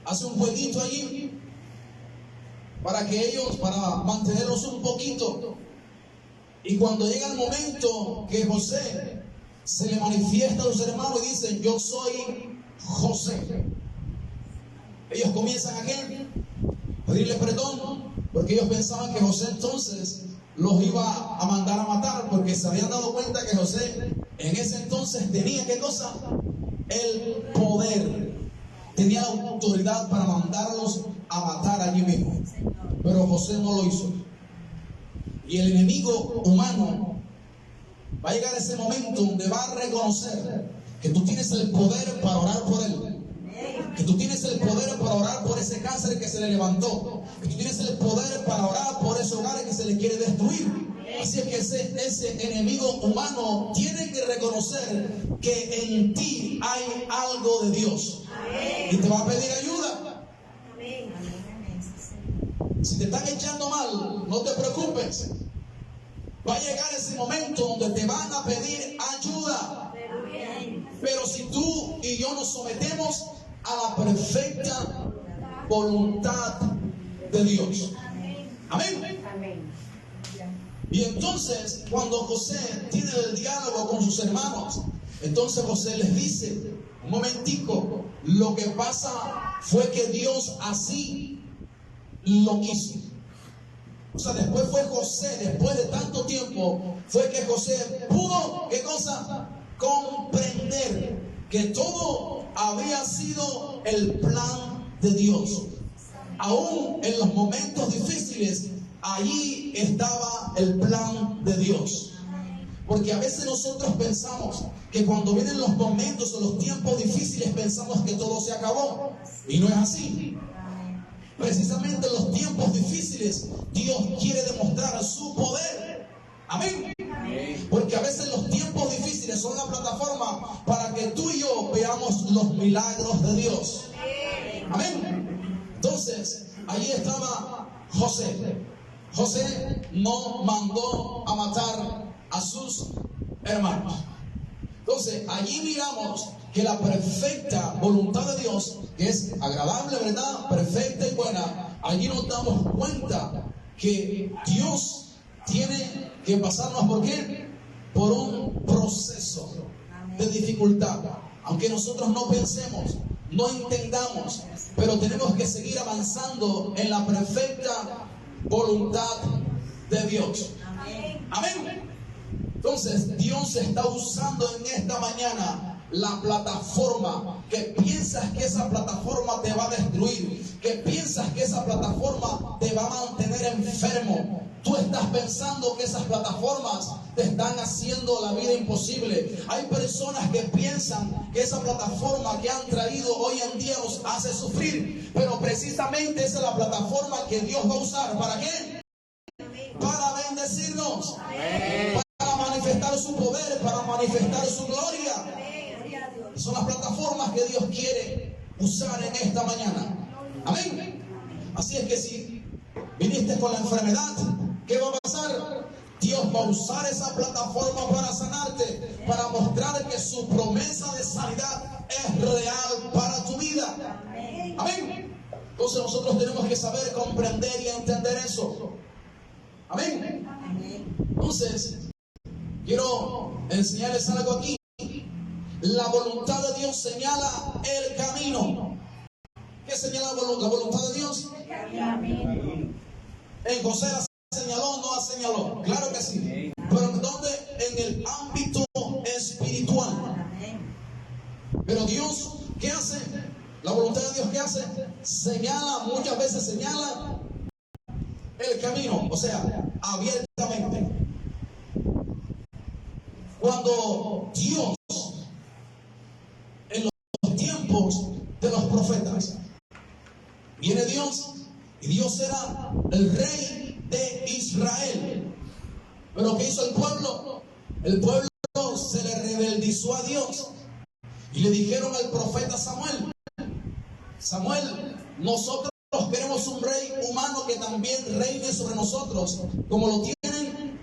hace un jueguito allí para mantenerlos un poquito. Y cuando llega el momento que José se le manifiesta a los hermanos y dicen: yo soy José, ellos comienzan a pedirle perdón, porque ellos pensaban que José entonces los iba a mandar a matar, porque se habían dado cuenta que José en ese entonces tenía, ¿qué cosa? El poder, tenía la autoridad para mandarlos a matar allí mismo. Pero José no lo hizo. Y el enemigo humano va a llegar a ese momento donde va a reconocer que tú tienes el poder para orar por él, que tú tienes el poder para orar por ese cáncer que se le levantó, que tú tienes el poder para orar por ese hogar que se le quiere destruir. Así es que ese enemigo humano tiene que reconocer que en ti hay algo de Dios y te va a pedir ayuda. Si te están echando mal, no te preocupes. Va a llegar ese momento donde te van a pedir ayuda. Pero si tú y yo nos sometemos a la perfecta voluntad de Dios. Amén. Y entonces, cuando José tiene el diálogo con sus hermanos, entonces José les dice: un momentico, lo que pasa fue que Dios así lo quiso. O sea, después fue José, después de tanto tiempo, fue que José pudo, ¿qué cosa? Comprender que todo había sido el plan de Dios. Aún en los momentos difíciles, allí estaba el plan de Dios. Porque a veces nosotros pensamos que cuando vienen los momentos o los tiempos difíciles pensamos que todo se acabó. Y no es así. Precisamente en los tiempos difíciles Dios quiere demostrar su poder. Amén. Porque a veces los tiempos difíciles son la plataforma para que tú y yo veamos los milagros de Dios. Amén. Entonces, allí estaba José. José no mandó a matar a sus hermanos. Entonces, allí miramos que la perfecta voluntad de Dios, que es agradable, ¿verdad? Perfecta y buena. Allí nos damos cuenta que Dios tiene que pasarnos, ¿por qué? Por un proceso de dificultad. Aunque nosotros no pensemos, no entendamos, pero tenemos que seguir avanzando en la perfecta voluntad de Dios. Amén. Entonces, Dios está usando en esta mañana la plataforma, que piensas que esa plataforma te va a destruir, que piensas que esa plataforma te va a mantener enfermo. Tú estás pensando que esas plataformas te están haciendo la vida imposible. Hay personas que piensan que esa plataforma que han traído hoy en día los hace sufrir, pero precisamente esa es la plataforma que Dios va a usar. ¿Para qué? Para bendecirnos. Para manifestar su poder, para manifestar su gloria. Son las plataformas que Dios quiere usar en esta mañana. Amén. Así es que si viniste con la enfermedad, ¿qué va a pasar? Dios va a usar esa plataforma para sanarte, para mostrar que su promesa de sanidad es real para tu vida. Amén. Entonces nosotros tenemos que saber comprender y entender eso. Amén. Entonces, quiero enseñarles algo aquí. La voluntad de Dios señala el camino. ¿Qué señala la voluntad de Dios? En José la señaló, no la señaló. Claro que sí. Pero ¿dónde? En el ámbito espiritual. Pero Dios, ¿qué hace? La voluntad de Dios, ¿qué hace? Señala, muchas veces señala el camino, o sea, abiertamente. Cuando Dios, en los tiempos de los profetas, viene Dios y Dios era el rey de Israel. Pero ¿qué hizo el pueblo? El pueblo se le rebeldizó a Dios y le dijeron al profeta Samuel: Samuel, nosotros queremos un rey humano que también reine sobre nosotros, como lo tienen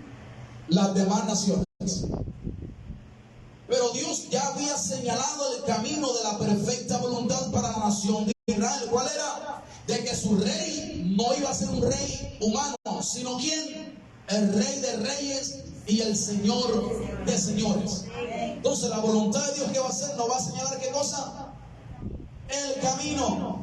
las demás naciones. Pero Dios ya había señalado el camino de la perfecta voluntad para la nación de Israel. ¿Cuál era? De que su rey no iba a ser un rey humano, sino ¿quién? El rey de reyes y el señor de señores. Entonces la voluntad de Dios, ¿qué va a hacer? Nos va a señalar ¿qué cosa? El camino.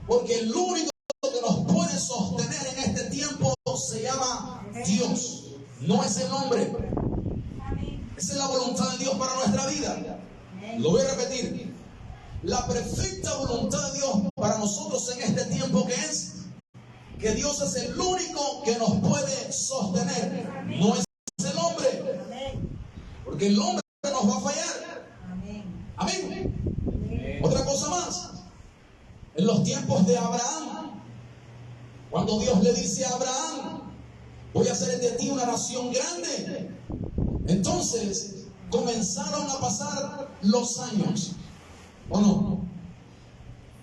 Porque el único que nos puede sostener en este tiempo se llama Dios. No es el hombre. Esa es la voluntad de Dios para nuestra vida. Lo voy a repetir. La perfecta voluntad de Dios para nosotros en este tiempo, que es que Dios es el único que nos puede sostener. No es el hombre. Porque el hombre nos va a fallar. Amén. Otra cosa más. En los tiempos de Abraham, cuando Dios le dice a Abraham: voy a hacer de ti una nación grande. Entonces comenzaron a pasar los años, ¿o no?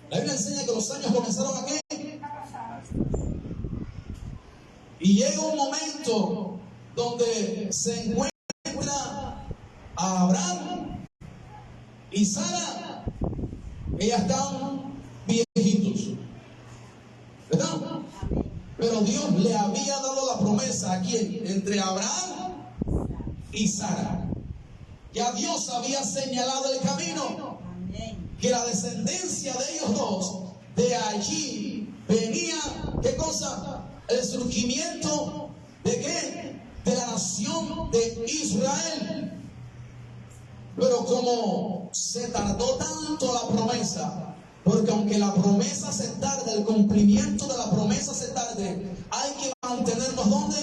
La Biblia enseña que los años comenzaron a ¿qué? Y llega un momento donde se encuentra a Abraham y Sara, que ya están viejitos, ¿verdad? Pero Dios le había dado la promesa ¿a quién? Entre Abraham y Sara. Ya Dios había señalado el camino, que la descendencia de ellos dos, de allí venía, ¿qué cosa? El surgimiento ¿de qué? De la nación de Israel. Pero como se tardó tanto la promesa, porque aunque la promesa se tarde, el cumplimiento de la promesa se tarde, hay que mantenernos ¿dónde?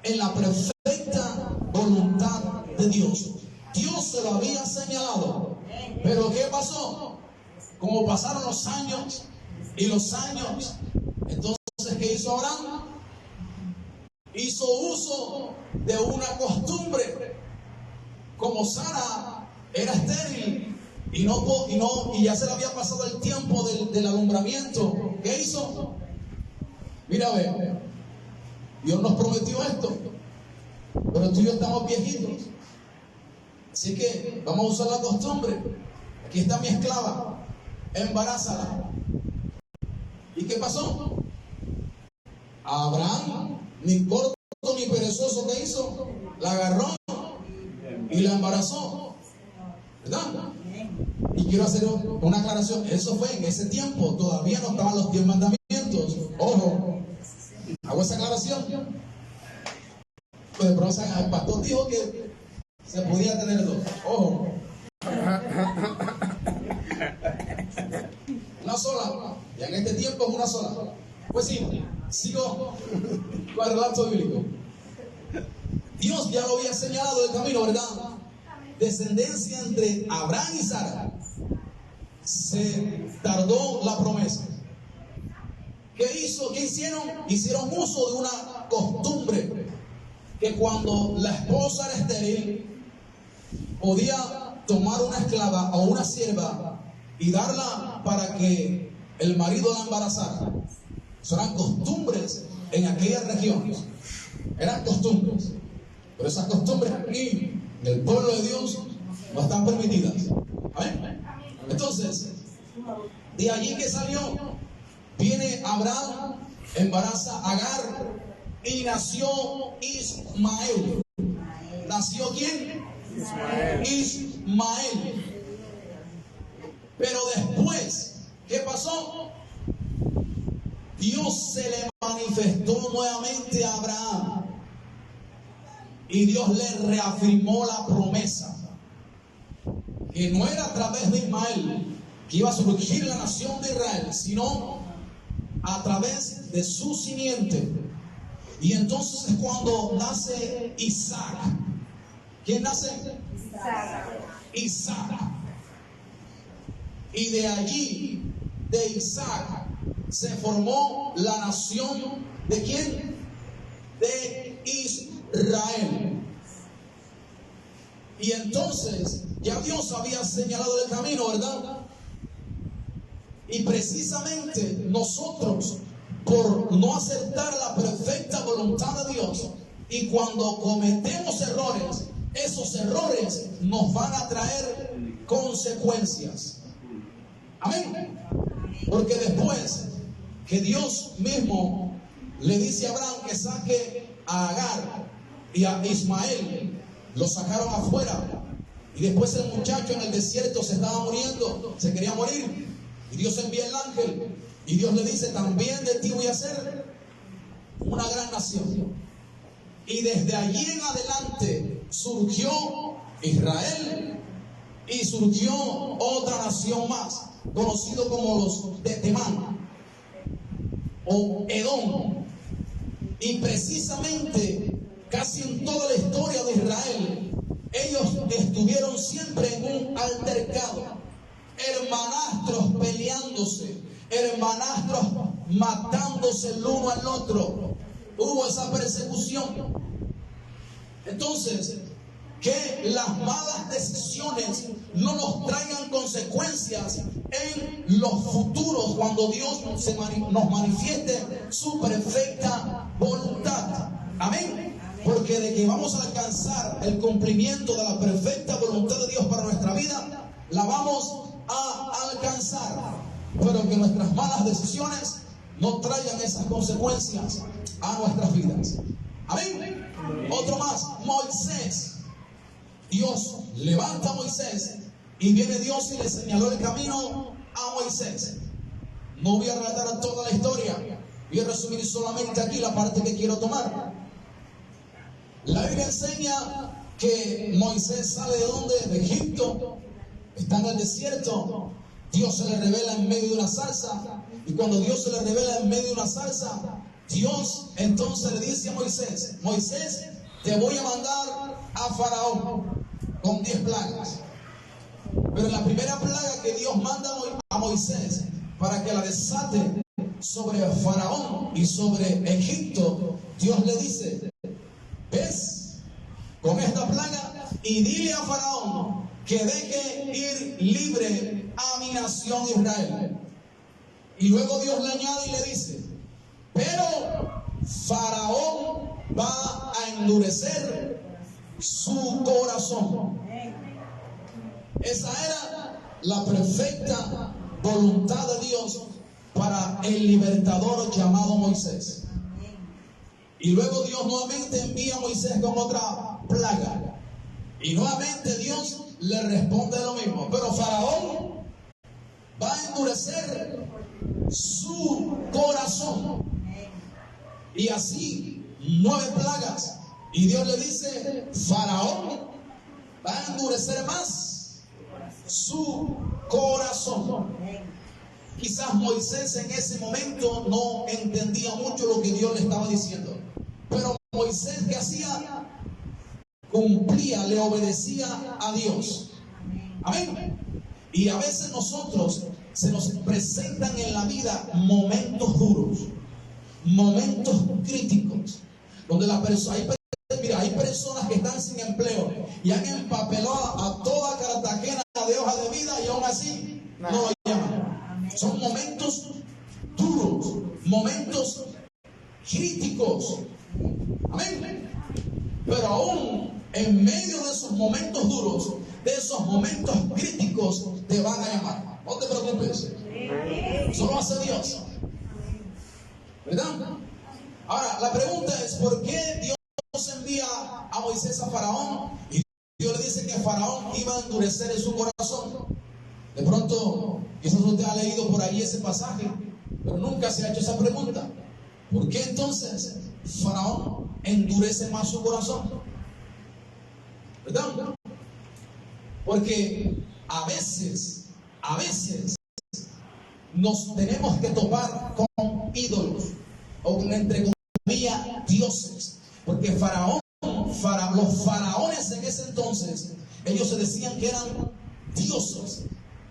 En la perfecta voluntad de Dios. Dios se lo había señalado. Pero ¿qué pasó? Como pasaron los años y los años, entonces ¿qué hizo Abraham? Hizo uso de una costumbre. Como Sara era estéril y ya se le había pasado el tiempo del alumbramiento, ¿qué hizo? Mira, ve, Dios nos prometió esto, pero tú y yo estamos viejitos, así que vamos a usar la costumbre. Aquí está mi esclava, embarázala. ¿Y qué pasó? Abraham, ni corto ni perezoso, ¿qué hizo? La agarró y la embarazó, ¿verdad? Y quiero hacer una aclaración. Eso fue en ese tiempo, todavía no estaban los 10 mandamientos. Ojo, hago esa aclaración. Pues de pronto el pastor dijo que se podía tener dos. Ojo. Una sola. Ya en este tiempo es una sola. Pues sí, sigo con el relato bíblico. Dios ya lo había señalado el camino, ¿verdad? Descendencia entre Abraham y Sara. Se tardó la promesa. ¿Qué hizo? ¿Qué hicieron? Hicieron uso de una costumbre, que cuando la esposa era estéril, podía tomar una esclava o una sierva y darla para que el marido la embarazara. Eso eran costumbres en aquellas regiones. Eran costumbres. Pero esas costumbres aquí, en el pueblo de Dios, no están permitidas. ¿Amén? Entonces, de allí que salió, viene Abraham, embaraza a Agar y nació Ismael. ¿Nació quién? Ismael. Pero después ¿Qué pasó? Dios se le manifestó nuevamente a Abraham y Dios le reafirmó la promesa que no era a través de Ismael que iba a surgir la nación de Israel, sino a través de su simiente. Y entonces es cuando nace Isaac. ¿Quién nace? Isaac. Y de allí, de Isaac, se formó la nación ¿de quién? De Israel. Y entonces ya Dios había señalado el camino, ¿verdad? Y precisamente nosotros, por no aceptar la perfecta voluntad de Dios, y cuando cometemos errores, esos errores nos van a traer consecuencias. Amén. Porque después que Dios mismo le dice a Abraham que saque a Agar y a Ismael, lo sacaron afuera, y después el muchacho en el desierto se estaba muriendo, se quería morir, y Dios envía el ángel, y Dios le dice: también de ti voy a hacer una gran nación. Y desde allí en adelante surgió Israel y surgió otra nación más, conocido como los de Temán o Edom. Y precisamente casi en toda la historia de Israel, ellos estuvieron siempre en un altercado, hermanastros peleándose, hermanastros matándose el uno al otro. Hubo esa persecución. Entonces, que las malas decisiones no nos traigan consecuencias en los futuros cuando Dios nos manifieste su perfecta voluntad. Amén. Porque de que vamos a alcanzar el cumplimiento de la perfecta voluntad de Dios para nuestra vida, la vamos a alcanzar. Pero que nuestras malas decisiones no traigan esas consecuencias a nuestras vidas. Amén. Otro más, Moisés. Dios levanta a Moisés y viene Dios y le señaló el camino a Moisés. No voy a relatar toda la historia, voy a resumir solamente aquí la parte que quiero tomar. La Biblia enseña que Moisés sale ¿de dónde? De Egipto, está en el desierto. Dios se le revela en medio de una zarza, y cuando Dios se le revela en medio de una zarza, Dios entonces le dice a Moisés: Moisés, te voy a mandar a Faraón con 10 plagas. Pero la primera plaga que Dios manda a Moisés para que la desate sobre Faraón y sobre Egipto, Dios le dice: ves con esta plaga y dile a Faraón que deje ir libre a mi nación Israel. Y luego Dios le añade y le dice: pero Faraón va a endurecer su corazón. Esa era la perfecta voluntad de Dios para el libertador llamado Moisés. Y luego Dios nuevamente envía a Moisés con otra plaga, y nuevamente Dios le responde lo mismo: pero Faraón va a endurecer su corazón. Y así 9 plagas, y Dios le dice: Faraón va a endurecer más su corazón. Quizás Moisés en ese momento no entendía mucho lo que Dios le estaba diciendo, pero Moisés, ¿qué hacía? Cumplía, le obedecía a Dios. Amén. Y a veces nosotros se nos presentan en la vida momentos duros, momentos críticos, donde hay personas que están sin empleo y han empapelado a toda Cartagena de hoja de vida, y aún así no lo llaman. Son momentos duros, momentos críticos. Amén. Pero aún en medio de esos momentos duros, de esos momentos críticos, te van a llamar. No te preocupes. Eso lo hace Dios, ¿verdad? Ahora, la pregunta es: ¿por qué Dios envía a Moisés a Faraón? Y Dios le dice que Faraón iba a endurecer en su corazón. De pronto Quizás usted ha leído por ahí ese pasaje, pero nunca se ha hecho esa pregunta. ¿Por qué entonces Faraón endurece más su corazón? ¿Verdad? Porque a veces nos tenemos que topar con ídolos, o entre comillas, dioses. Porque los faraones en ese entonces, ellos se decían que eran dioses.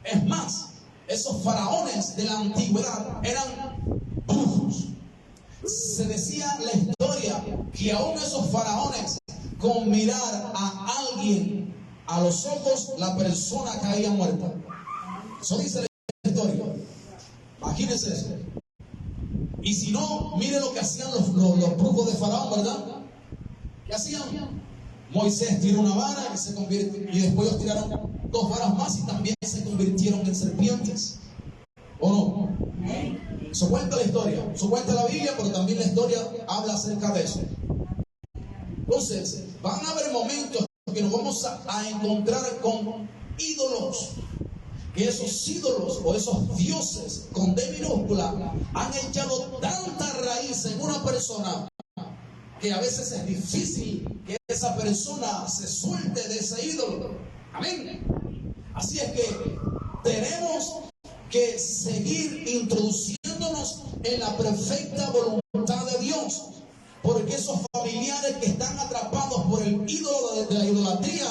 Es más, esos faraones de la antigüedad eran brujos. Se decía la historia que aún esos faraones, con mirar a alguien a los ojos, la persona caía muerta. Eso dice la historia. Imagínense eso. Y si no, mire lo que hacían los brujos de Faraón, ¿verdad? ¿Qué hacían? Moisés tiró una vara y se convirtió, y después ellos tiraron 2 varas más y también se convirtieron en serpientes. ¿O no? Eso cuenta la historia, eso cuenta la Biblia, pero también la historia habla acerca de eso. Entonces, van a haber momentos que nos vamos a encontrar con ídolos. Que esos ídolos o esos dioses con D minúscula han echado tanta raíz en una persona que a veces es difícil que esa persona se suelte de ese ídolo. Amén. Así es que tenemos que seguir introduciéndonos en la perfecta voluntad de Dios, porque esos familiares que están atrapados por el ídolo de la idolatría,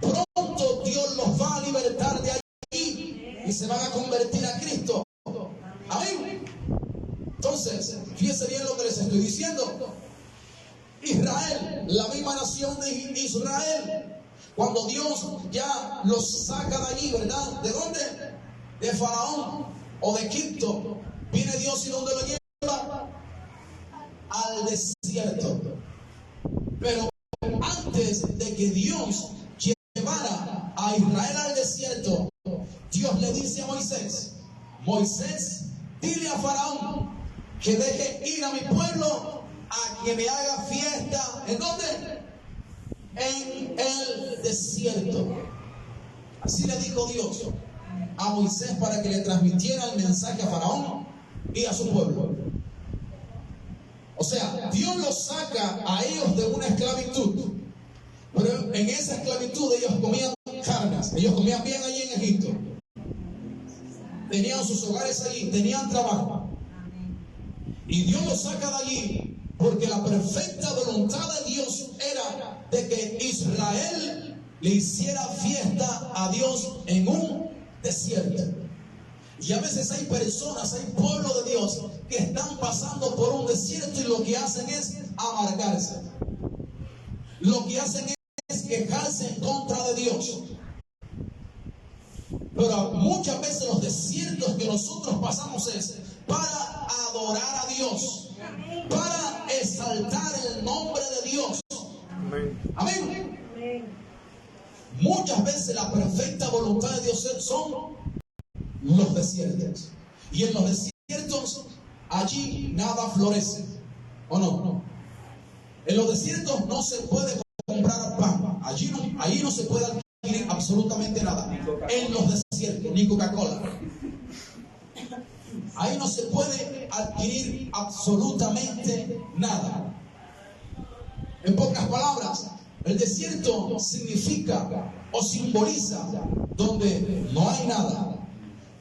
pronto Dios los va a libertar de ahí y se van a convertir a Cristo. Amén. Entonces, fíjense bien lo que les estoy diciendo. Israel, la misma nación de Israel, cuando Dios ya los saca de allí, ¿verdad? ¿De dónde? De Faraón o de Egipto. Viene Dios y ¿dónde lo lleva? Al desierto. Pero antes de que Dios llevara a Israel al desierto, Dios le dice a Moisés: Moisés, dile a Faraón que deje ir a mi pueblo a que me haga fiesta. ¿En dónde? En el desierto. Así le dijo Dios a Moisés para que le transmitiera el mensaje a Faraón y a su pueblo. O sea, Dios los saca a ellos de una esclavitud, pero en esa esclavitud ellos comían carnes, ellos comían bien allí en Egipto, tenían sus hogares allí, tenían trabajo, y Dios los saca de allí porque la perfecta voluntad de Dios era de que Israel le hiciera fiesta a Dios en un desierto. Y a veces hay personas, hay pueblo de Dios que están pasando por un desierto y lo que hacen es amargarse. Lo que hacen es quejarse en contra de Dios. Pero muchas veces los desiertos que nosotros pasamos es para adorar a Dios, para exaltar el nombre de Dios. Amén. Muchas veces la perfecta voluntad de Dios son los desiertos. Y en los desiertos, allí nada florece. ¿O no? En los desiertos no se puede comprar pan. Allí no se puede adquirir absolutamente nada. En los desiertos, ni Coca-Cola. Ahí no se puede adquirir absolutamente nada. En pocas palabras, el desierto significa o simboliza donde no hay nada,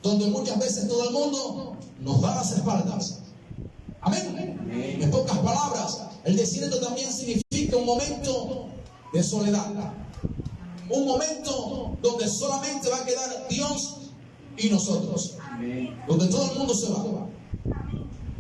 donde muchas veces todo el mundo nos da las espaldas. Amén. En pocas palabras, el desierto también significa un momento de soledad, un momento donde solamente va a quedar Dios y nosotros, donde todo el mundo se va,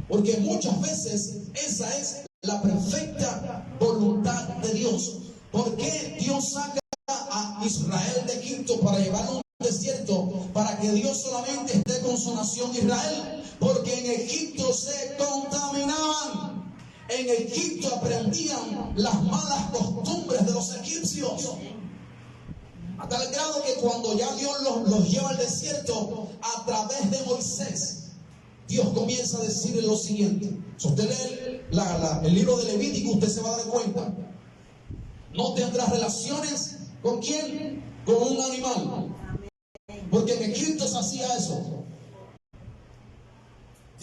porque muchas veces esa es la perfecta voluntad de Dios. ¿Por qué Dios saca a Israel de Egipto para llevarlo a un desierto? Para que Dios solamente esté con su nación Israel, porque en Egipto se contaminaban, en Egipto aprendían las malas costumbres de los egipcios, a tal grado que cuando ya Dios los lleva al desierto a través de Moisés, Dios comienza a decirle lo siguiente. Si usted lee el libro de Levítico, usted se va a dar cuenta: no tendrás relaciones ¿con quién? Con un animal. Porque en Egipto se hacía eso.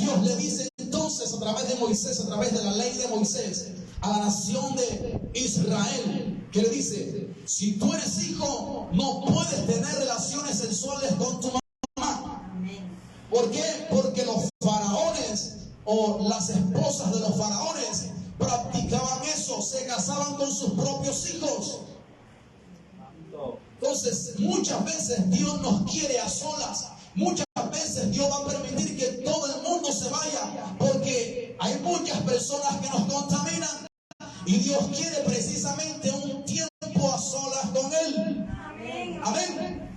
Dios le dice entonces a través de Moisés, a través de la ley de Moisés, a la nación de Israel, que le dice: si tú eres hijo, no puedes tener relaciones sexuales con tu mamá. ¿Por qué? Porque los faraones o las esposas de los faraones practicaban eso, se casaban con sus propios hijos. Entonces, muchas veces Dios nos quiere a solas. Muchas veces Dios va a permitir que todo el mundo se vaya, porque hay muchas personas que nos contaminan y Dios quiere precisamente un tiempo a solas con Él. Amén.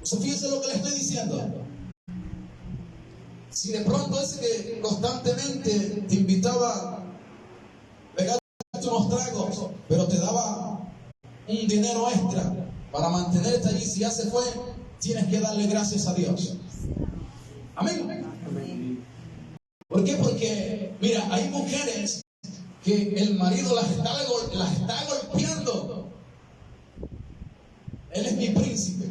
Fíjense lo que le estoy diciendo. Si de pronto ese que constantemente te invitaba a pegarte unos tragos, pero te daba un dinero extra para mantenerte allí, si ya se fue, tienes que darle gracias a Dios. Amén. Amén. ¿Por qué? Porque, mira, hay mujeres que el marido las está golpeando. Él es mi príncipe.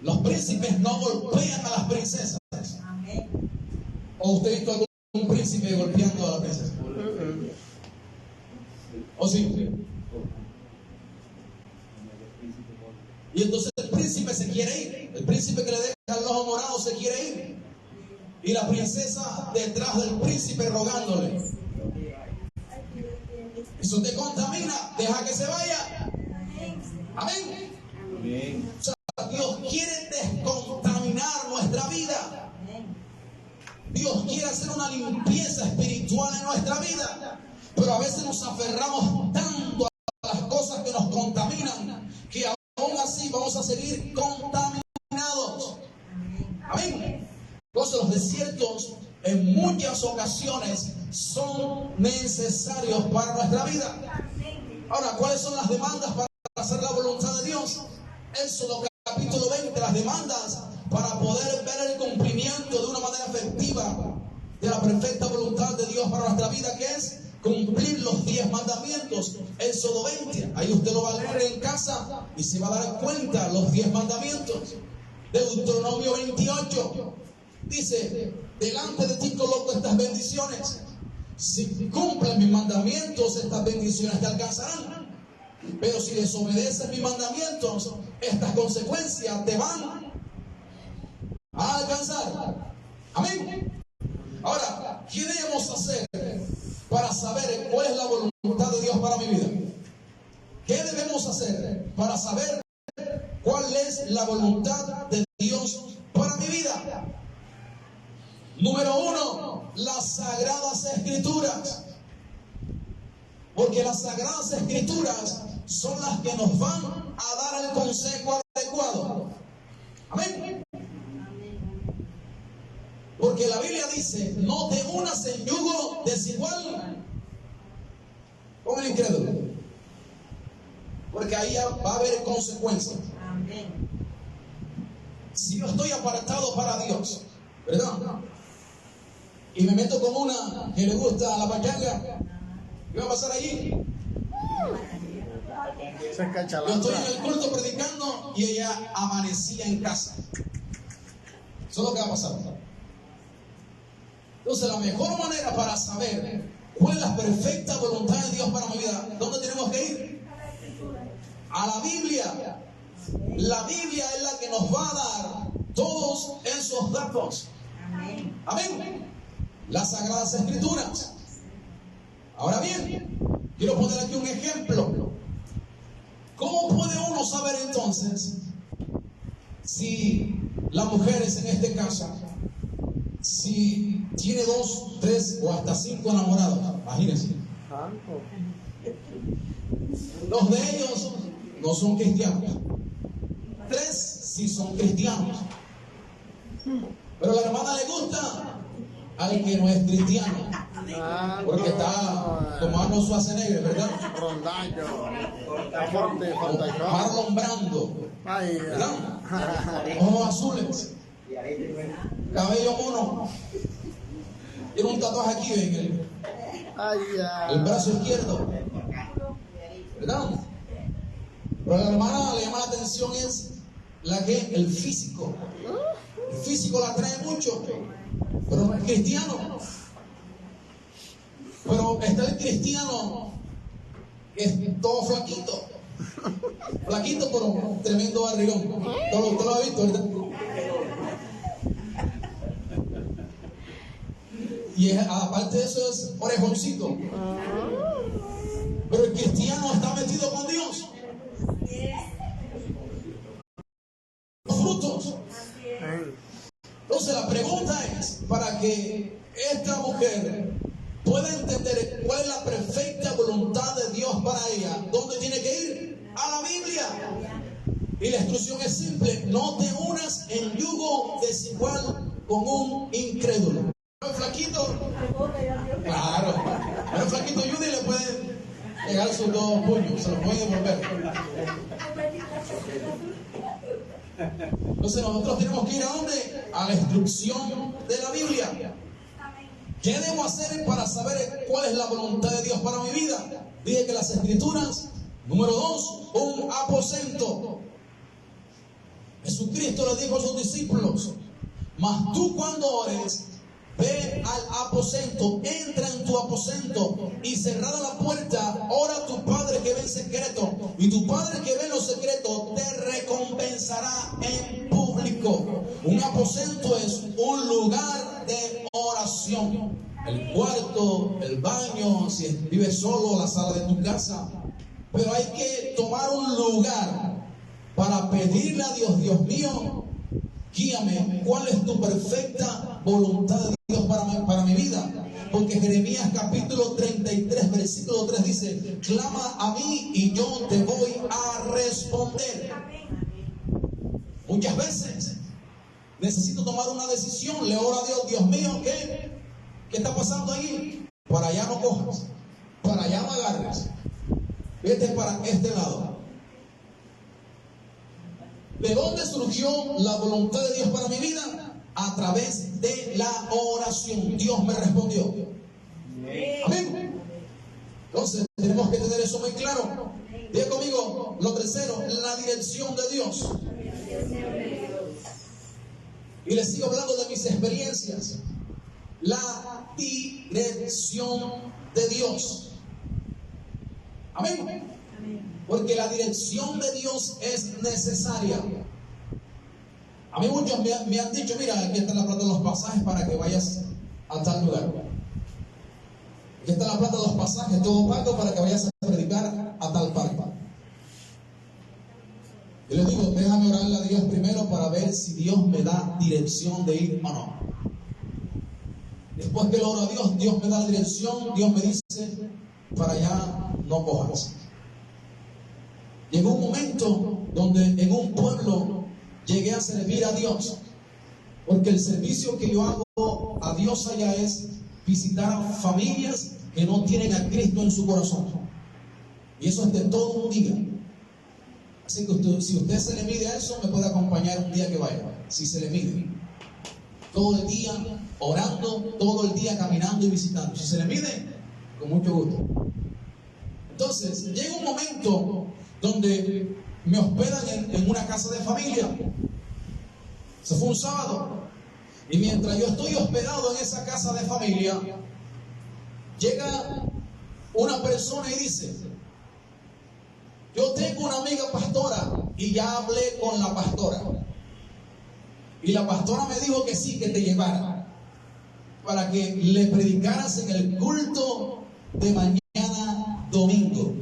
Los príncipes no golpean a las princesas. ¿O usted ha visto algún príncipe golpeando a la princesa? ¿O sí? Y entonces el príncipe se quiere ir. El príncipe que le deja el ojo morado se quiere ir. Y la princesa detrás del príncipe rogándole. Eso te contamina. Deja que se vaya. Amén. Amén. O sea, Dios quiere descontaminar nuestra vida. Dios quiere hacer una limpieza espiritual en nuestra vida. Pero a veces nos aferramos tanto a las cosas que nos contaminan, que aún así vamos a seguir contaminados. Amén. Entonces los desiertos en muchas ocasiones son necesarios para nuestra vida. Ahora, ¿cuáles son las demandas para hacer la voluntad de Dios? Éxodo capítulo 20, las demandas para poder ver el cumplimiento de una manera efectiva de la perfecta voluntad de Dios para nuestra vida, que es cumplir los 10 mandamientos. Éxodo 20, ahí usted lo va a leer en casa y se va a dar cuenta los 10 mandamientos. Deuteronomio 28 dice: delante de ti coloco estas bendiciones. Si cumples mis mandamientos, estas bendiciones te alcanzarán. Pero si desobedeces mis mandamientos, estas consecuencias te van a alcanzar. Amén. Ahora, ¿qué debemos hacer para saber cuál es la voluntad de Dios para mi vida? ¿Qué debemos hacer para saber cuál es la voluntad de Dios para mi vida? Número 1, las Sagradas Escrituras. Porque las Sagradas Escrituras son las que nos van a dar el consejo adecuado. Amén. Porque la Biblia dice: no te unas en yugo desigual con el incrédulo. Porque ahí va a haber consecuencias. Amén. Si yo estoy apartado para Dios, ¿verdad? Y me meto con una que le gusta la pachanga, ¿qué va a pasar allí? Yo estoy en el culto predicando y ella amanecía en casa. Eso es lo que va a pasar. Entonces, la mejor manera para saber cuál es la perfecta voluntad de Dios para mi vida, ¿dónde tenemos que ir? A la Biblia. La Biblia es la que nos va a dar todos esos datos. Amén. Amén. Las Sagradas Escrituras. Ahora bien, quiero poner aquí un ejemplo. ¿Cómo puede uno saber entonces si las mujeres, en este caso, si tiene 2, 3 o hasta 5 enamorados? Imagínense. 2 de ellos no son cristianos. 3 sí son cristianos. Pero a la hermana le gusta al que no es cristiano. Porque está tomando su Schwarzenegger, ¿verdad? Marlon Brando, ¿verdad? Ojos azules, cabello mono, tiene un tatuaje aquí en el brazo izquierdo, ¿verdad? Pero a la hermana le llama la atención es el físico. físico la atrae mucho, pero no es cristiano. Pero está el cristiano que es todo flaquito. Flaquito, pero tremendo barrigón. ¿Usted lo ha visto, verdad? Y aparte de eso es orejoncito. Pero el cristiano está metido con Dios. Los frutos. Entonces la pregunta es, para que esta mujer pueda entender cuál es la perfecta voluntad de Dios para ella, ¿dónde tiene que ir? A la Biblia. Y la instrucción es simple: no te unas en yugo desigual con un incrédulo. ¿Pero flaquito? Claro. Pero flaquito, Judy le puede pegar sus dos puños, se los puede devolver. Entonces nosotros tenemos que ir ¿a dónde? A la instrucción de la Biblia. ¿Qué debo hacer para saber cuál es la voluntad de Dios para mi vida? Dije que las Escrituras, número 2, un aposento. Jesucristo le dijo a sus discípulos: mas tú cuando ores, ve al aposento, entra en tu aposento y cerrada la puerta, ora a tu Padre que ve en secreto, y tu Padre que ve en lo secreto te recompensará en público. Un aposento es un lugar de oración. El cuarto, el baño, si vives solo, la sala de tu casa. Pero hay que tomar un lugar para pedirle a Dios: Dios mío, guíame, ¿cuál es tu perfecta voluntad de Dios para mi vida? Porque Jeremías capítulo 33, versículo 3 dice: clama a mí y yo te voy a responder. Muchas veces necesito tomar una decisión, le oro a Dios: Dios mío, ¿qué está pasando ahí? Para allá no cojas, para allá no agarres, vete para este lado. ¿De dónde surgió la voluntad de Dios para mi vida? A través de la oración. Dios me respondió. Amén. Entonces tenemos que tener eso muy claro. Diga conmigo, lo tercero, la dirección de Dios. Y les sigo hablando de mis experiencias. La dirección de Dios. Amén. Porque la dirección de Dios es necesaria. A mí muchos me han dicho: mira, aquí está la plata de los pasajes para que vayas a tal lugar. Aquí está la plata de los pasajes, todo pago para que vayas a predicar a tal parte. Y les digo: déjame orarle a Dios primero para ver si Dios me da dirección de ir o no. Después que lo oro a Dios, Dios me da la dirección, Dios me dice: para allá no cojas. Llegó un momento donde en un pueblo llegué a servir a Dios, porque el servicio que yo hago a Dios allá es visitar a familias que no tienen a Cristo en su corazón, y eso es de todo un día. Así que si usted se le mide a eso, me puede acompañar un día que vaya, si se le mide. Todo el día orando, todo el día caminando y visitando. Si se le mide, con mucho gusto. Entonces llega un momento donde me hospedan en una casa de familia. Se fue un sábado, y mientras yo estoy hospedado en esa casa de familia, llega una persona y dice: yo tengo una amiga pastora y ya hablé con la pastora, y la pastora me dijo que sí, que te llevara para que le predicaras en el culto de mañana domingo.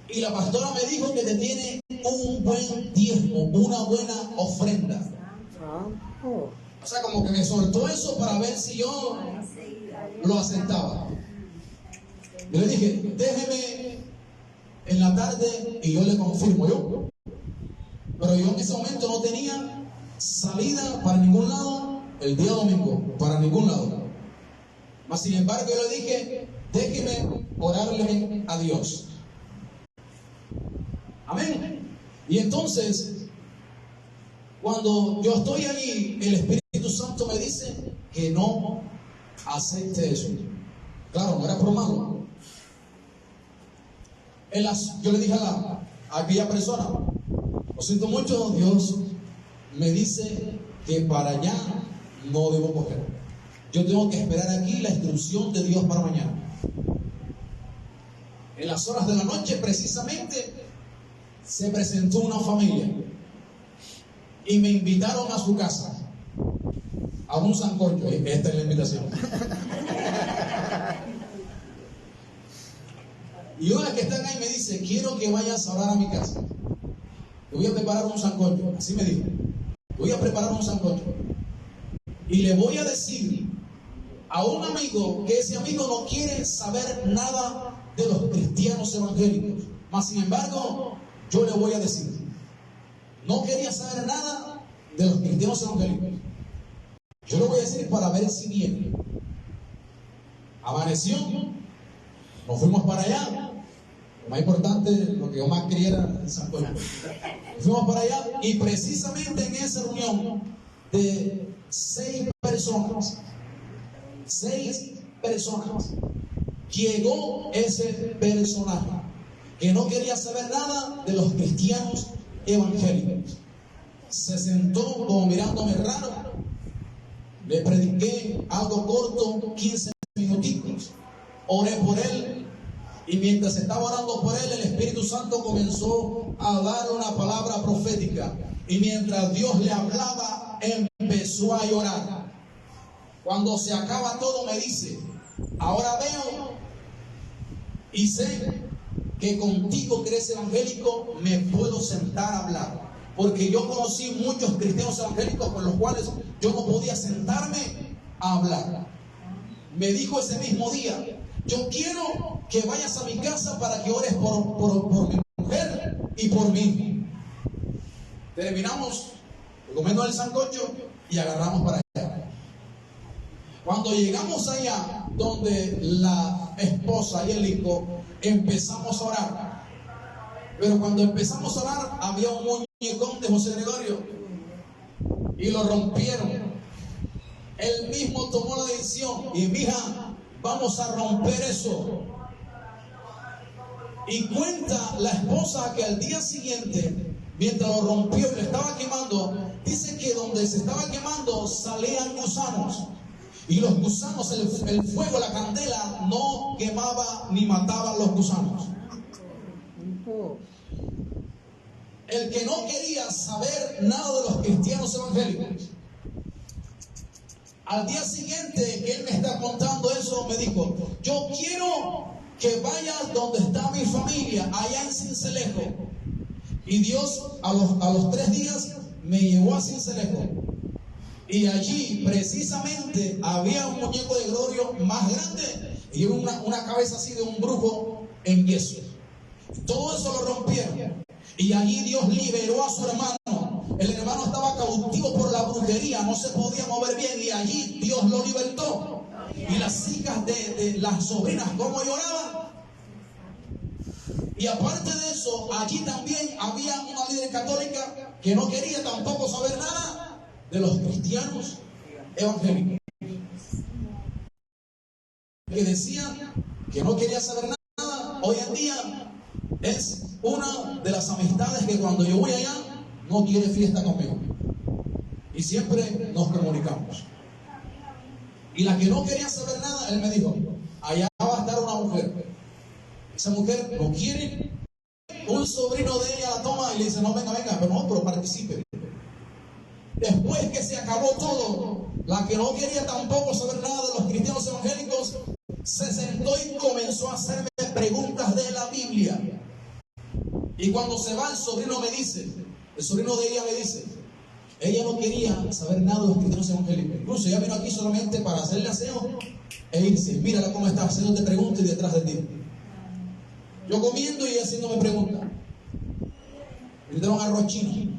Y la pastora me dijo que te tiene un buen diezmo, una buena ofrenda. O sea, como que me soltó eso para ver si yo lo aceptaba. Yo le dije: déjeme en la tarde y yo le confirmo. Pero yo en ese momento no tenía salida para ningún lado el día domingo, para ningún lado. Mas sin embargo yo le dije: déjeme orarle a Dios. Amén. Y entonces, cuando yo estoy allí, el Espíritu Santo me dice que no acepte eso. Claro, no era por malo. Yo le dije a aquella persona: lo siento mucho, Dios me dice que para allá no debo coger. Yo tengo que esperar aquí la instrucción de Dios para mañana. En las horas de la noche, precisamente, se presentó una familia y me invitaron a su casa a un sancocho. Esta es la invitación. Y una que están ahí me dice: quiero que vayas a orar a mi casa. Te voy a preparar un sancocho. Así me dijo: te voy a preparar un sancocho y le voy a decir a un amigo que ese amigo no quiere saber nada de los cristianos evangélicos. Mas sin embargo, yo le voy a decir. No quería saber nada de los cristianos evangélicos. Yo le voy a decir para ver si viene. Amaneció, nos fuimos para allá. Lo más importante, lo que yo más quería era el sancocho. Nos fuimos para allá y precisamente en esa reunión de 6 personas, llegó ese personaje que no quería saber nada de los cristianos evangélicos. Se sentó como mirándome raro. Le prediqué algo corto, 15 minuticos. Oré por él y mientras estaba orando por él, el Espíritu Santo comenzó a dar una palabra profética. Y mientras Dios le hablaba, empezó a llorar. Cuando se acaba todo me dice: ahora veo y sé que contigo que eres evangélico me puedo sentar a hablar, porque yo conocí muchos cristianos evangélicos con los cuales yo no podía sentarme a hablar. Me dijo ese mismo día: yo quiero que vayas a mi casa para que ores por mi mujer y por mí. Terminamos comiendo el sancocho y agarramos para allá. Cuando llegamos allá donde la esposa y el hijo, empezamos a orar. Pero cuando empezamos a orar, había un muñecón de José Gregorio y lo rompieron. Él mismo tomó la decisión: y mija, vamos a romper eso. Y cuenta la esposa que al día siguiente, mientras lo rompió y lo estaba quemando, dice que donde se estaba quemando salían gusanos. Y los gusanos, el fuego, la candela, no quemaba ni mataba a los gusanos. El que no quería saber nada de los cristianos evangélicos, al día siguiente que él me está contando eso, me dijo: yo quiero que vayas donde está mi familia, allá en Sincelejo. Y Dios a los 3 días me llevó a Sincelejo. Y allí precisamente había un muñeco de Gregorio más grande y una cabeza así de un brujo en yeso. Todo eso lo rompieron. Y allí Dios liberó a su hermano. El hermano estaba cautivo por la brujería, no se podía mover bien, y allí Dios lo libertó. Y las hijas de las sobrinas, ¿cómo lloraban? Y aparte de eso, allí también había una líder católica que no quería tampoco saber nada de los cristianos evangélicos, que decían que no quería saber nada. Hoy en día es una de las amistades que cuando yo voy allá no quiere fiesta conmigo y siempre nos comunicamos. Y la que no quería saber nada, él me dijo: allá va a estar una mujer. Esa mujer no quiere. Un sobrino de ella la toma y le dice: no, venga, pero participe. Después que se acabó todo, la que no quería tampoco saber nada de los cristianos evangélicos se sentó y comenzó a hacerme preguntas de la Biblia. Y cuando se va, el sobrino de ella me dice: ella no quería saber nada de los cristianos evangélicos. Incluso ella vino aquí solamente para hacerle aseo e irse. Mírala cómo está haciéndote preguntas y detrás de ti. Yo comiendo y ella haciéndome preguntas. Le dieron arroz chino.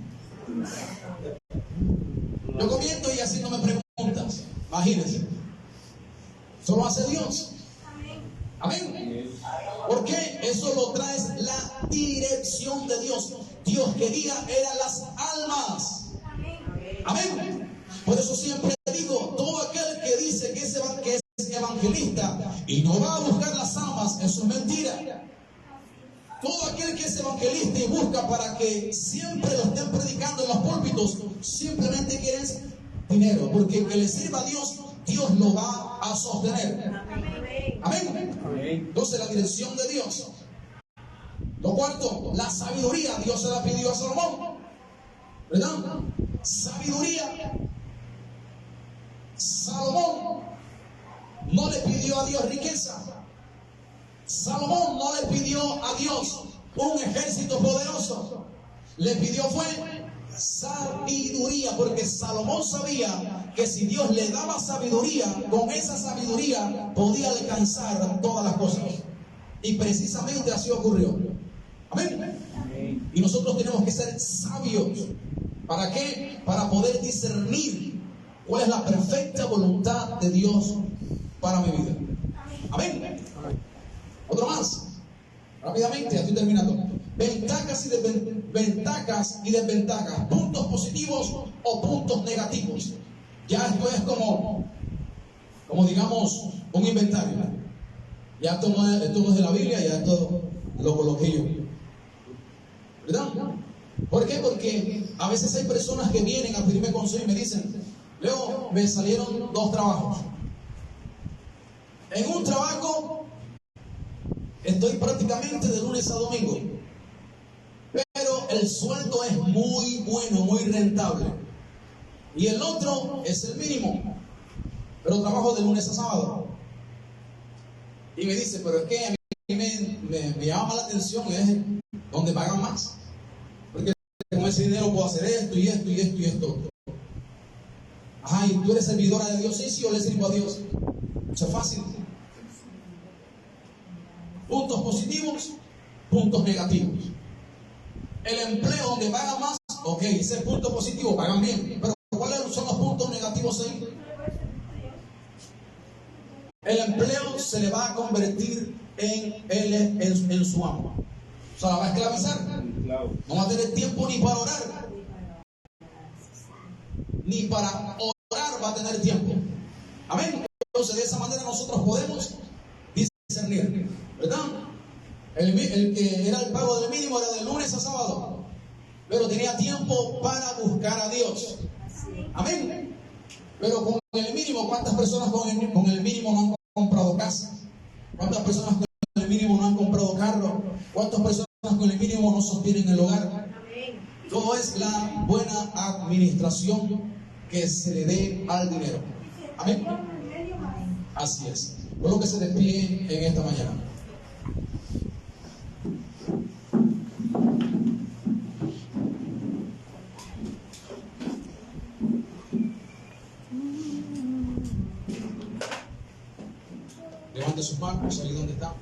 Yo comiendo y haciéndome preguntas. Imagínense. Solo hace Dios. Amén. Porque eso lo trae la dirección de Dios. Dios quería eran las almas. Amén. Por eso siempre digo: todo aquel que dice que es evangelista y no va a buscar las almas, eso es mentira. Todo aquel que es evangelista y busca para que siempre lo estén predicando en los púlpitos, simplemente quiere dinero, porque el que le sirva a Dios, Dios lo va a sostener. Amén. Entonces, la dirección de Dios. Lo cuarto, la sabiduría. Dios se la pidió a Salomón, ¿verdad? Sabiduría. Salomón no le pidió a Dios riqueza. Salomón no le pidió a Dios un ejército poderoso. Le pidió fue sabiduría, porque Salomón sabía que si Dios le daba sabiduría, con esa sabiduría podía alcanzar todas las cosas. Y precisamente así ocurrió. Amén. Y nosotros tenemos que ser sabios. ¿Para qué? Para poder discernir cuál es la perfecta voluntad de Dios para mi vida. Amén. Otro más. Rápidamente, estoy terminando. Ventajas y desventajas. Puntos positivos o puntos negativos. Ya esto es como digamos, un inventario. Ya esto no es de la Biblia, ya esto lo coloqué yo. ¿Verdad? ¿Por qué? Porque a veces hay personas que vienen a pedirme consejo y me dicen: Leo, me salieron 2 trabajos. En un trabajo estoy prácticamente de lunes a domingo, pero el sueldo es muy bueno, muy rentable. Y el otro es el mínimo, pero trabajo de lunes a sábado. Y me dice: pero es que a mí me llama la atención, es donde pagan más, porque con ese dinero puedo hacer esto y esto y esto y esto. Ajá, ¿y tú eres servidora de Dios? Sí, yo le sirvo a Dios. Eso es fácil. Puntos positivos, puntos negativos. El empleo donde pagan más, ok, ese es punto positivo, pagan bien. Pero ¿cuáles son los puntos negativos ahí? El empleo se le va a convertir en su amo. O sea, la va a esclavizar. No va a tener tiempo ni para orar. Ni para orar va a tener tiempo. Amén. Entonces, de esa manera nosotros podemos discernir, ¿verdad? El que era el pago del mínimo era de lunes a sábado, pero tenía tiempo para buscar a Dios. Amén. Pero con el mínimo, ¿cuántas personas con el mínimo no han comprado casa? ¿Cuántas personas con el mínimo no han comprado carro? ¿Cuántas personas con el mínimo no sostienen el hogar? Todo es la buena administración que se le dé al dinero. Amén. Así es. Colóquese de pie en esta mañana. Levante sus manos ahí donde está.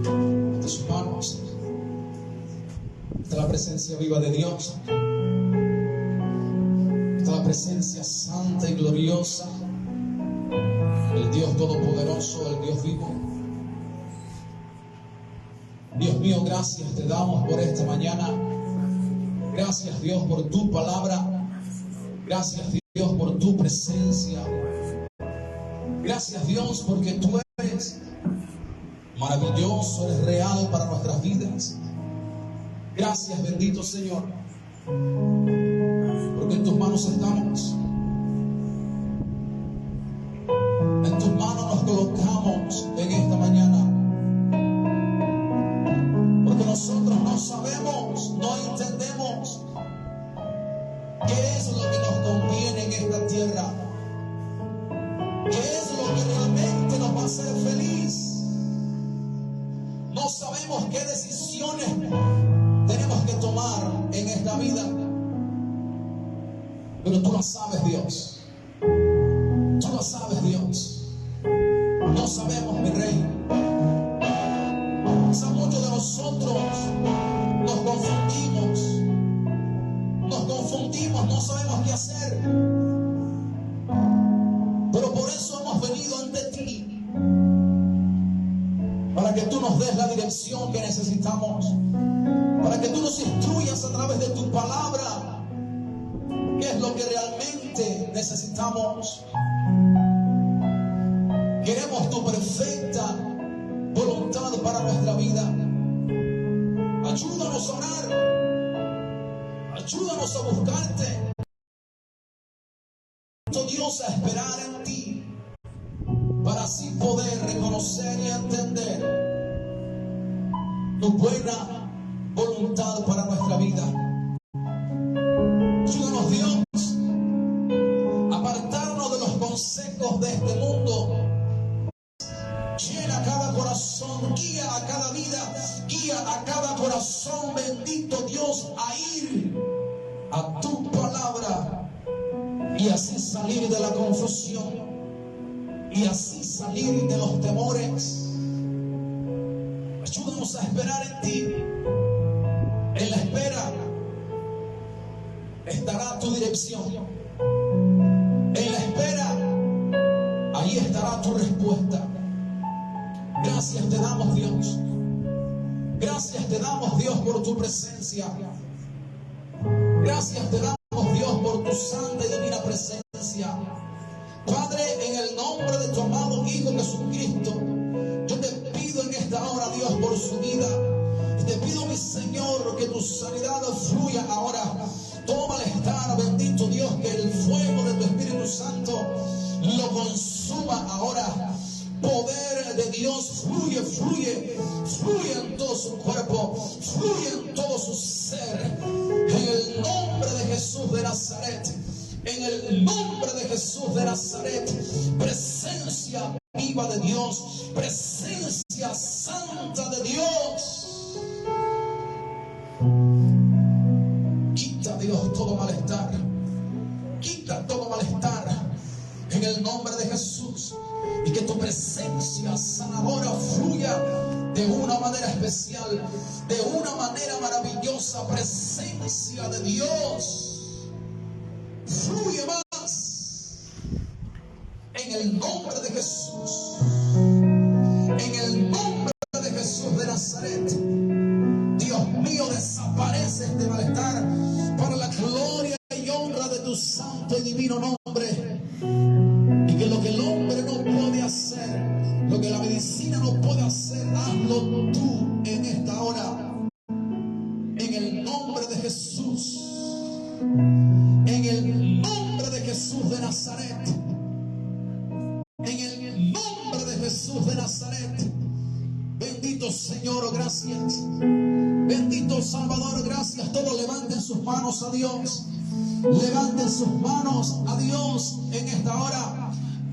Levante sus manos. Está la presencia viva de Dios. Está la presencia santa y gloriosa. El Dios todopoderoso, el Dios vivo. Dios mío, gracias te damos por esta mañana. Gracias, Dios, por tu palabra. Gracias, Dios, por tu presencia. Gracias, Dios, porque tú eres maravilloso, eres real para nuestras vidas. Gracias, bendito Señor, porque en tus manos estamos. En tus manos nos colocamos en esta mañana. Porque nosotros no sabemos, no entendemos qué es lo que nos conviene en esta tierra. ¿Qué es lo que realmente nos va a hacer feliz? No sabemos qué decisiones tenemos que tomar en esta vida. Pero tú lo sabes, Dios. Tú lo sabes, Dios. No sabemos, mi Rey. Quizá muchos de nosotros nos confundimos, no sabemos qué hacer. Pero por eso hemos venido ante ti, para que tú nos des la dirección que necesitamos, para que tú nos instruyas a través de tu palabra qué es lo que realmente necesitamos. Queremos para nuestra vida. Ayúdanos a orar. Ayúdanos a buscarte. Dios, a esperar en ti, para así poder reconocer y entender tu buena voluntad para nuestra vida. Ayúdanos, Dios, a apartarnos de los consejos de este mundo. Llena cada corazón, guía a cada vida, guía a cada corazón, bendito Dios, a ir a tu palabra y así salir de la confusión y así salir de los temores. Ayúdanos a esperar en ti. En la espera estará tu dirección. En la espera, ahí estará tu respuesta. Gracias te damos, Dios. Gracias te damos, Dios, por tu presencia. Gracias te damos, Dios, por tu santa y divina presencia. Padre, en el nombre de tu amado Hijo Jesucristo, yo te pido en esta hora, Dios, por su vida. Y te pido, mi Señor, que tu sanidad fluya ahora. Todo malestar, bendito Dios, que el fuego de tu Espíritu Santo lo consuma ahora. Poder de Dios fluye en todo su cuerpo, fluye en todo su ser. En el nombre de Jesús de Nazaret, en el nombre de Jesús de Nazaret, presencia viva de Dios, presencia santa de Dios. Quita, Dios, todo malestar, quita todo malestar en el nombre de Jesús. Y que tu presencia sanadora fluya de una manera especial, de una manera maravillosa. Presencia de Dios fluye más en el nombre de Jesús, en el nombre de Jesús de Nazaret. Dios mío, desaparece este malestar para la gloria y honra de tu santo y divino nombre. Y que lo que el hombre no puede hacer, lo que la medicina no puede hacer, hazlo tú en esta hora. En el nombre de Jesús. En el nombre de Jesús de Nazaret. En el nombre de Jesús de Nazaret. Bendito Señor, gracias. Bendito Salvador, gracias. Todos levanten sus manos a Dios. Levanten sus manos a Dios en esta hora.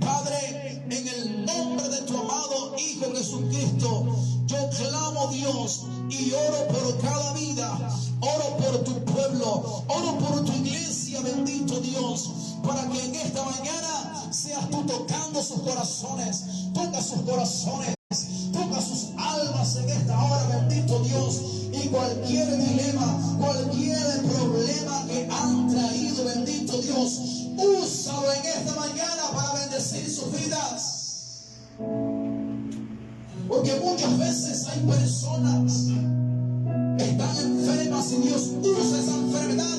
Padre, en el nombre de tu amado Hijo Jesucristo, yo clamo, Dios, y oro por cada vida, oro por tu pueblo, oro por tu iglesia, bendito Dios, para que en esta mañana seas tú tocando sus corazones, toca sus corazones, toca sus almas en esta hora, bendito Dios, y cualquier dilema, cualquier problema que han traído, bendito Dios, úsalo en esta mañana para bendecir sus vidas. Porque muchas veces hay personas que están enfermas y Dios usa esa enfermedad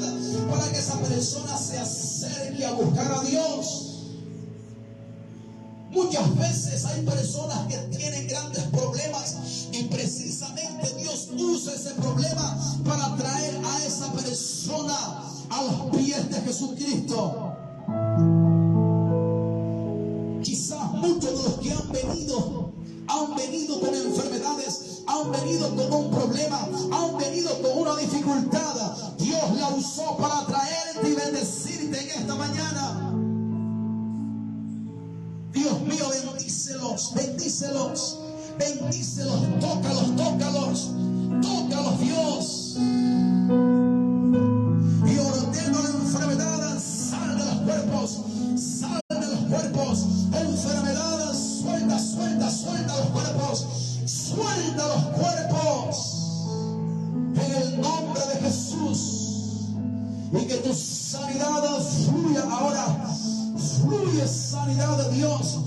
para que esa persona se acerque a buscar a Dios. Muchas veces hay personas que tienen grandes problemas y precisamente Dios usa ese problema para traer a esa persona a los pies de Jesucristo. Quizás muchos de los que han venido con enfermedades, han venido con un problema, han venido con una dificultad. Dios la usó para traerte y bendecirte en esta mañana. Dios mío, bendícelos, bendícelos, bendícelos, tócalos, tócalos, tócalos, Dios. Y ordeno la enfermedad, sal de los cuerpos, sal de los cuerpos, enfermedad, suelta, suelta, suelta los cuerpos, suelta los cuerpos, en el nombre de Jesús. Y que tu sanidad fluya ahora. Fluye sanidad de Dios.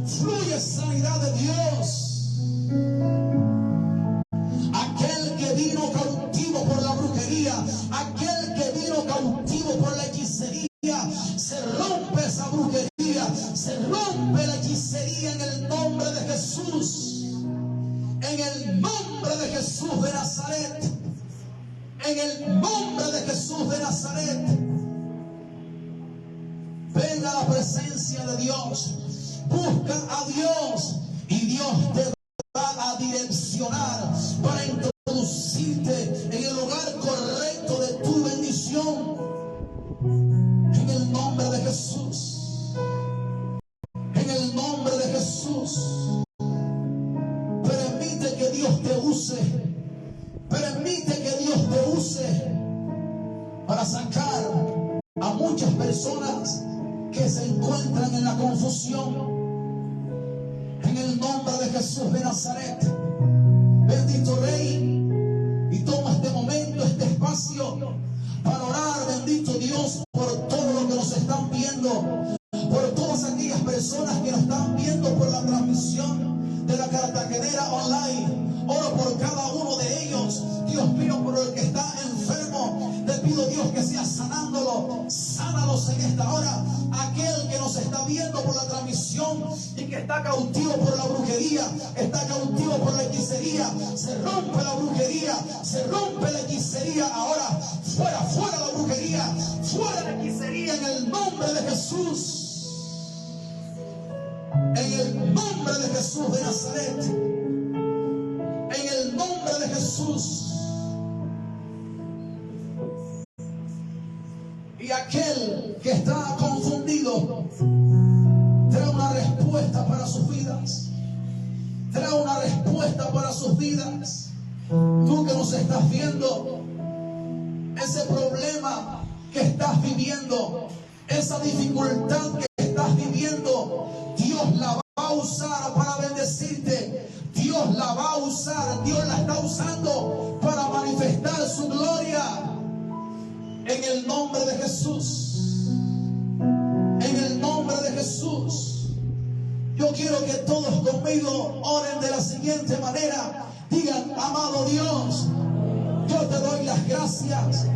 Fluye sanidad de Dios. Jesús de Nazaret, en el nombre de Jesús de Nazaret, venga a la presencia de Dios. Busca a Dios y Dios te va a direccionar para introducirte en el lugar correcto de tu bendición. En el nombre de Jesús. En el nombre de Jesús. Permite que Dios te use. Permite que Dios te use para sacar a muchas personas que se encuentran en la confusión. En el nombre de Jesús de Nazaret, bendito Rey, y toma este momento, este espacio para orar, bendito Dios, por todo lo que nos están viendo, por todas aquellas personas que nos están viendo por la transmisión de la Cartagenera online. Oro por cada uno de ellos, Dios mío, por el que está enfermo. Te pido, Dios, que sigas sanándolo. Sánalos en esta hora. Aquel que nos está viendo por la transmisión y que está cautivo por la brujería, está cautivo por la hechicería, se rompe la brujería, se rompe la hechicería ahora. Fuera, fuera la brujería, fuera la hechicería en el nombre de Jesús. En el nombre de Jesús de Nazaret. En el nombre de Jesús. Y aquel que está confundido, trae una respuesta para sus vidas. Trae una respuesta para sus vidas. Tú que nos estás viendo, ese problema que estás viviendo, esa dificultad que estás viviendo, Dios la va a usar para bendecirte. Dios la va a usar, Dios la está usando para manifestar su gloria. En el nombre de Jesús. En el nombre de Jesús. Yo quiero que todos conmigo oren de la siguiente manera. Digan: amado Dios, yo te doy las gracias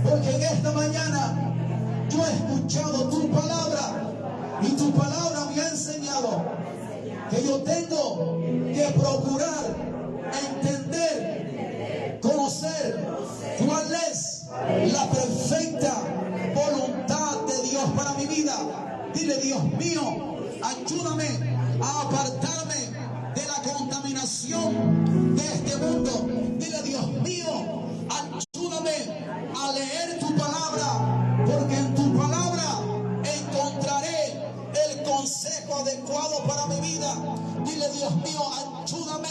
porque en esta mañana yo he escuchado tu palabra y tu palabra me ha enseñado que yo tengo que procurar entender, conocer cuál es la perfecta voluntad de Dios para mi vida. Dile: Dios mío, ayúdame a apartarme de la contaminación de este mundo. Dile: Dios mío, ayúdame a leer tu palabra, porque en tu palabra encontraré el consejo adecuado para mi vida. Dile: Dios mío, ayúdame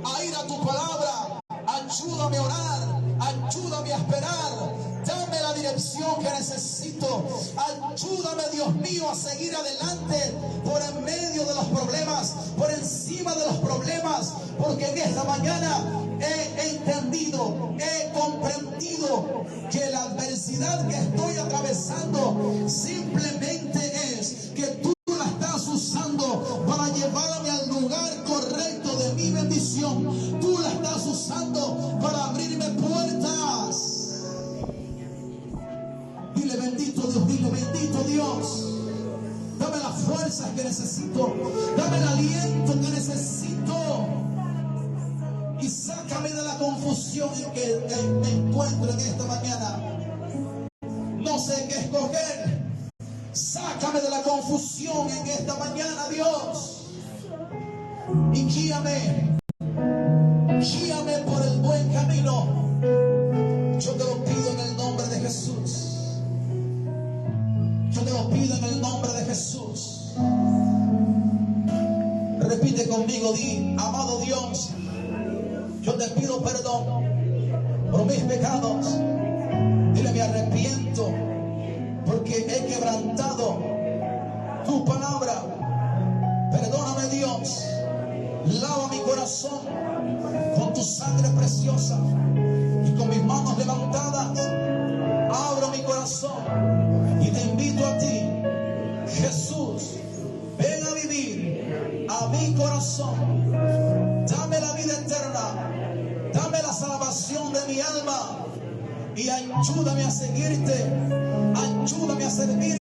a ir a tu palabra, ayúdame a orar, ayúdame a esperar, dame la dirección que necesito, ayúdame, Dios mío, a seguir adelante por en medio de los problemas, por encima de los problemas, porque en esta mañana he entendido, he comprendido que la adversidad que estoy atravesando simplemente es que tú la estás usando para llevarme al lugar correcto de mi bendición. Tú la estás usando para abrirme puertas. Dile: bendito Dios, dile: bendito Dios. Dame las fuerzas que necesito, dame el aliento que necesito, y sácame de la confusión en que me encuentro en esta mañana. No sé qué escoger. Sácame de la confusión en esta mañana, Dios, y guíame por el buen camino. Yo te lo pido en el nombre de Jesús. Yo te lo pido en el nombre de Jesús. Repite conmigo, di: amado Dios, yo te pido perdón por mis pecados. Dile: me arrepiento porque he quebrantado tu palabra. Perdóname, Dios. Lava mi corazón con tu sangre preciosa, y con mis manos levantadas abro mi corazón y te invito a ti, Jesús. Ven a vivir a mi corazón. Dame la vida eterna, dame la salvación de mi alma, y ayúdame a seguirte, ayúdame a servir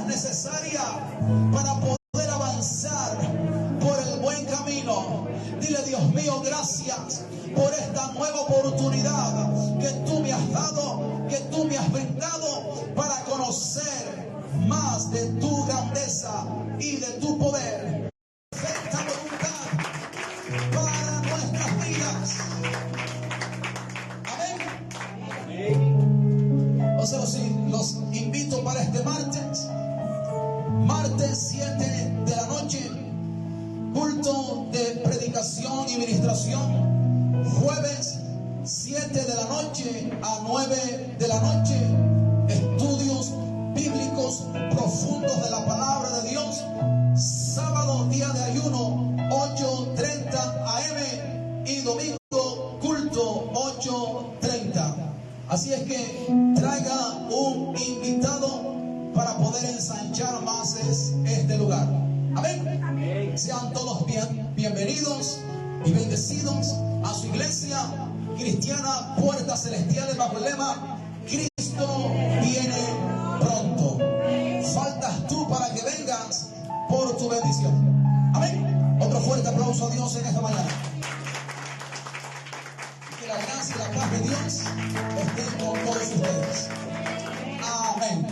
necesaria para poder avanzar por el buen camino. Dile: Dios mío, gracias gracias por esta nueva oportunidad que tú me has dado, que tú me has brindado para conocer más de tu grandeza y de tu poder. Perfecta voluntad para nuestras vidas. Amén. O sea, los invito para este martes 7 de la noche, culto de predicación y ministración. Jueves 7 de la noche a 9 de la noche, estudios bíblicos profundos de la palabra de Dios. Sábado, día de ayuno, 8:30 AM, y domingo, culto, 8:30. Así es que traiga un invitado para poder ensanchar más este lugar. Amén. Amén. Sean todos bienvenidos y bendecidos a su iglesia cristiana Puertas Celestiales, bajo el lema: Cristo viene pronto. Faltas tú para que vengas por tu bendición. Amén. Otro fuerte aplauso a Dios en esta mañana. Que la gracia y la paz de Dios estén con todos ustedes. Amén.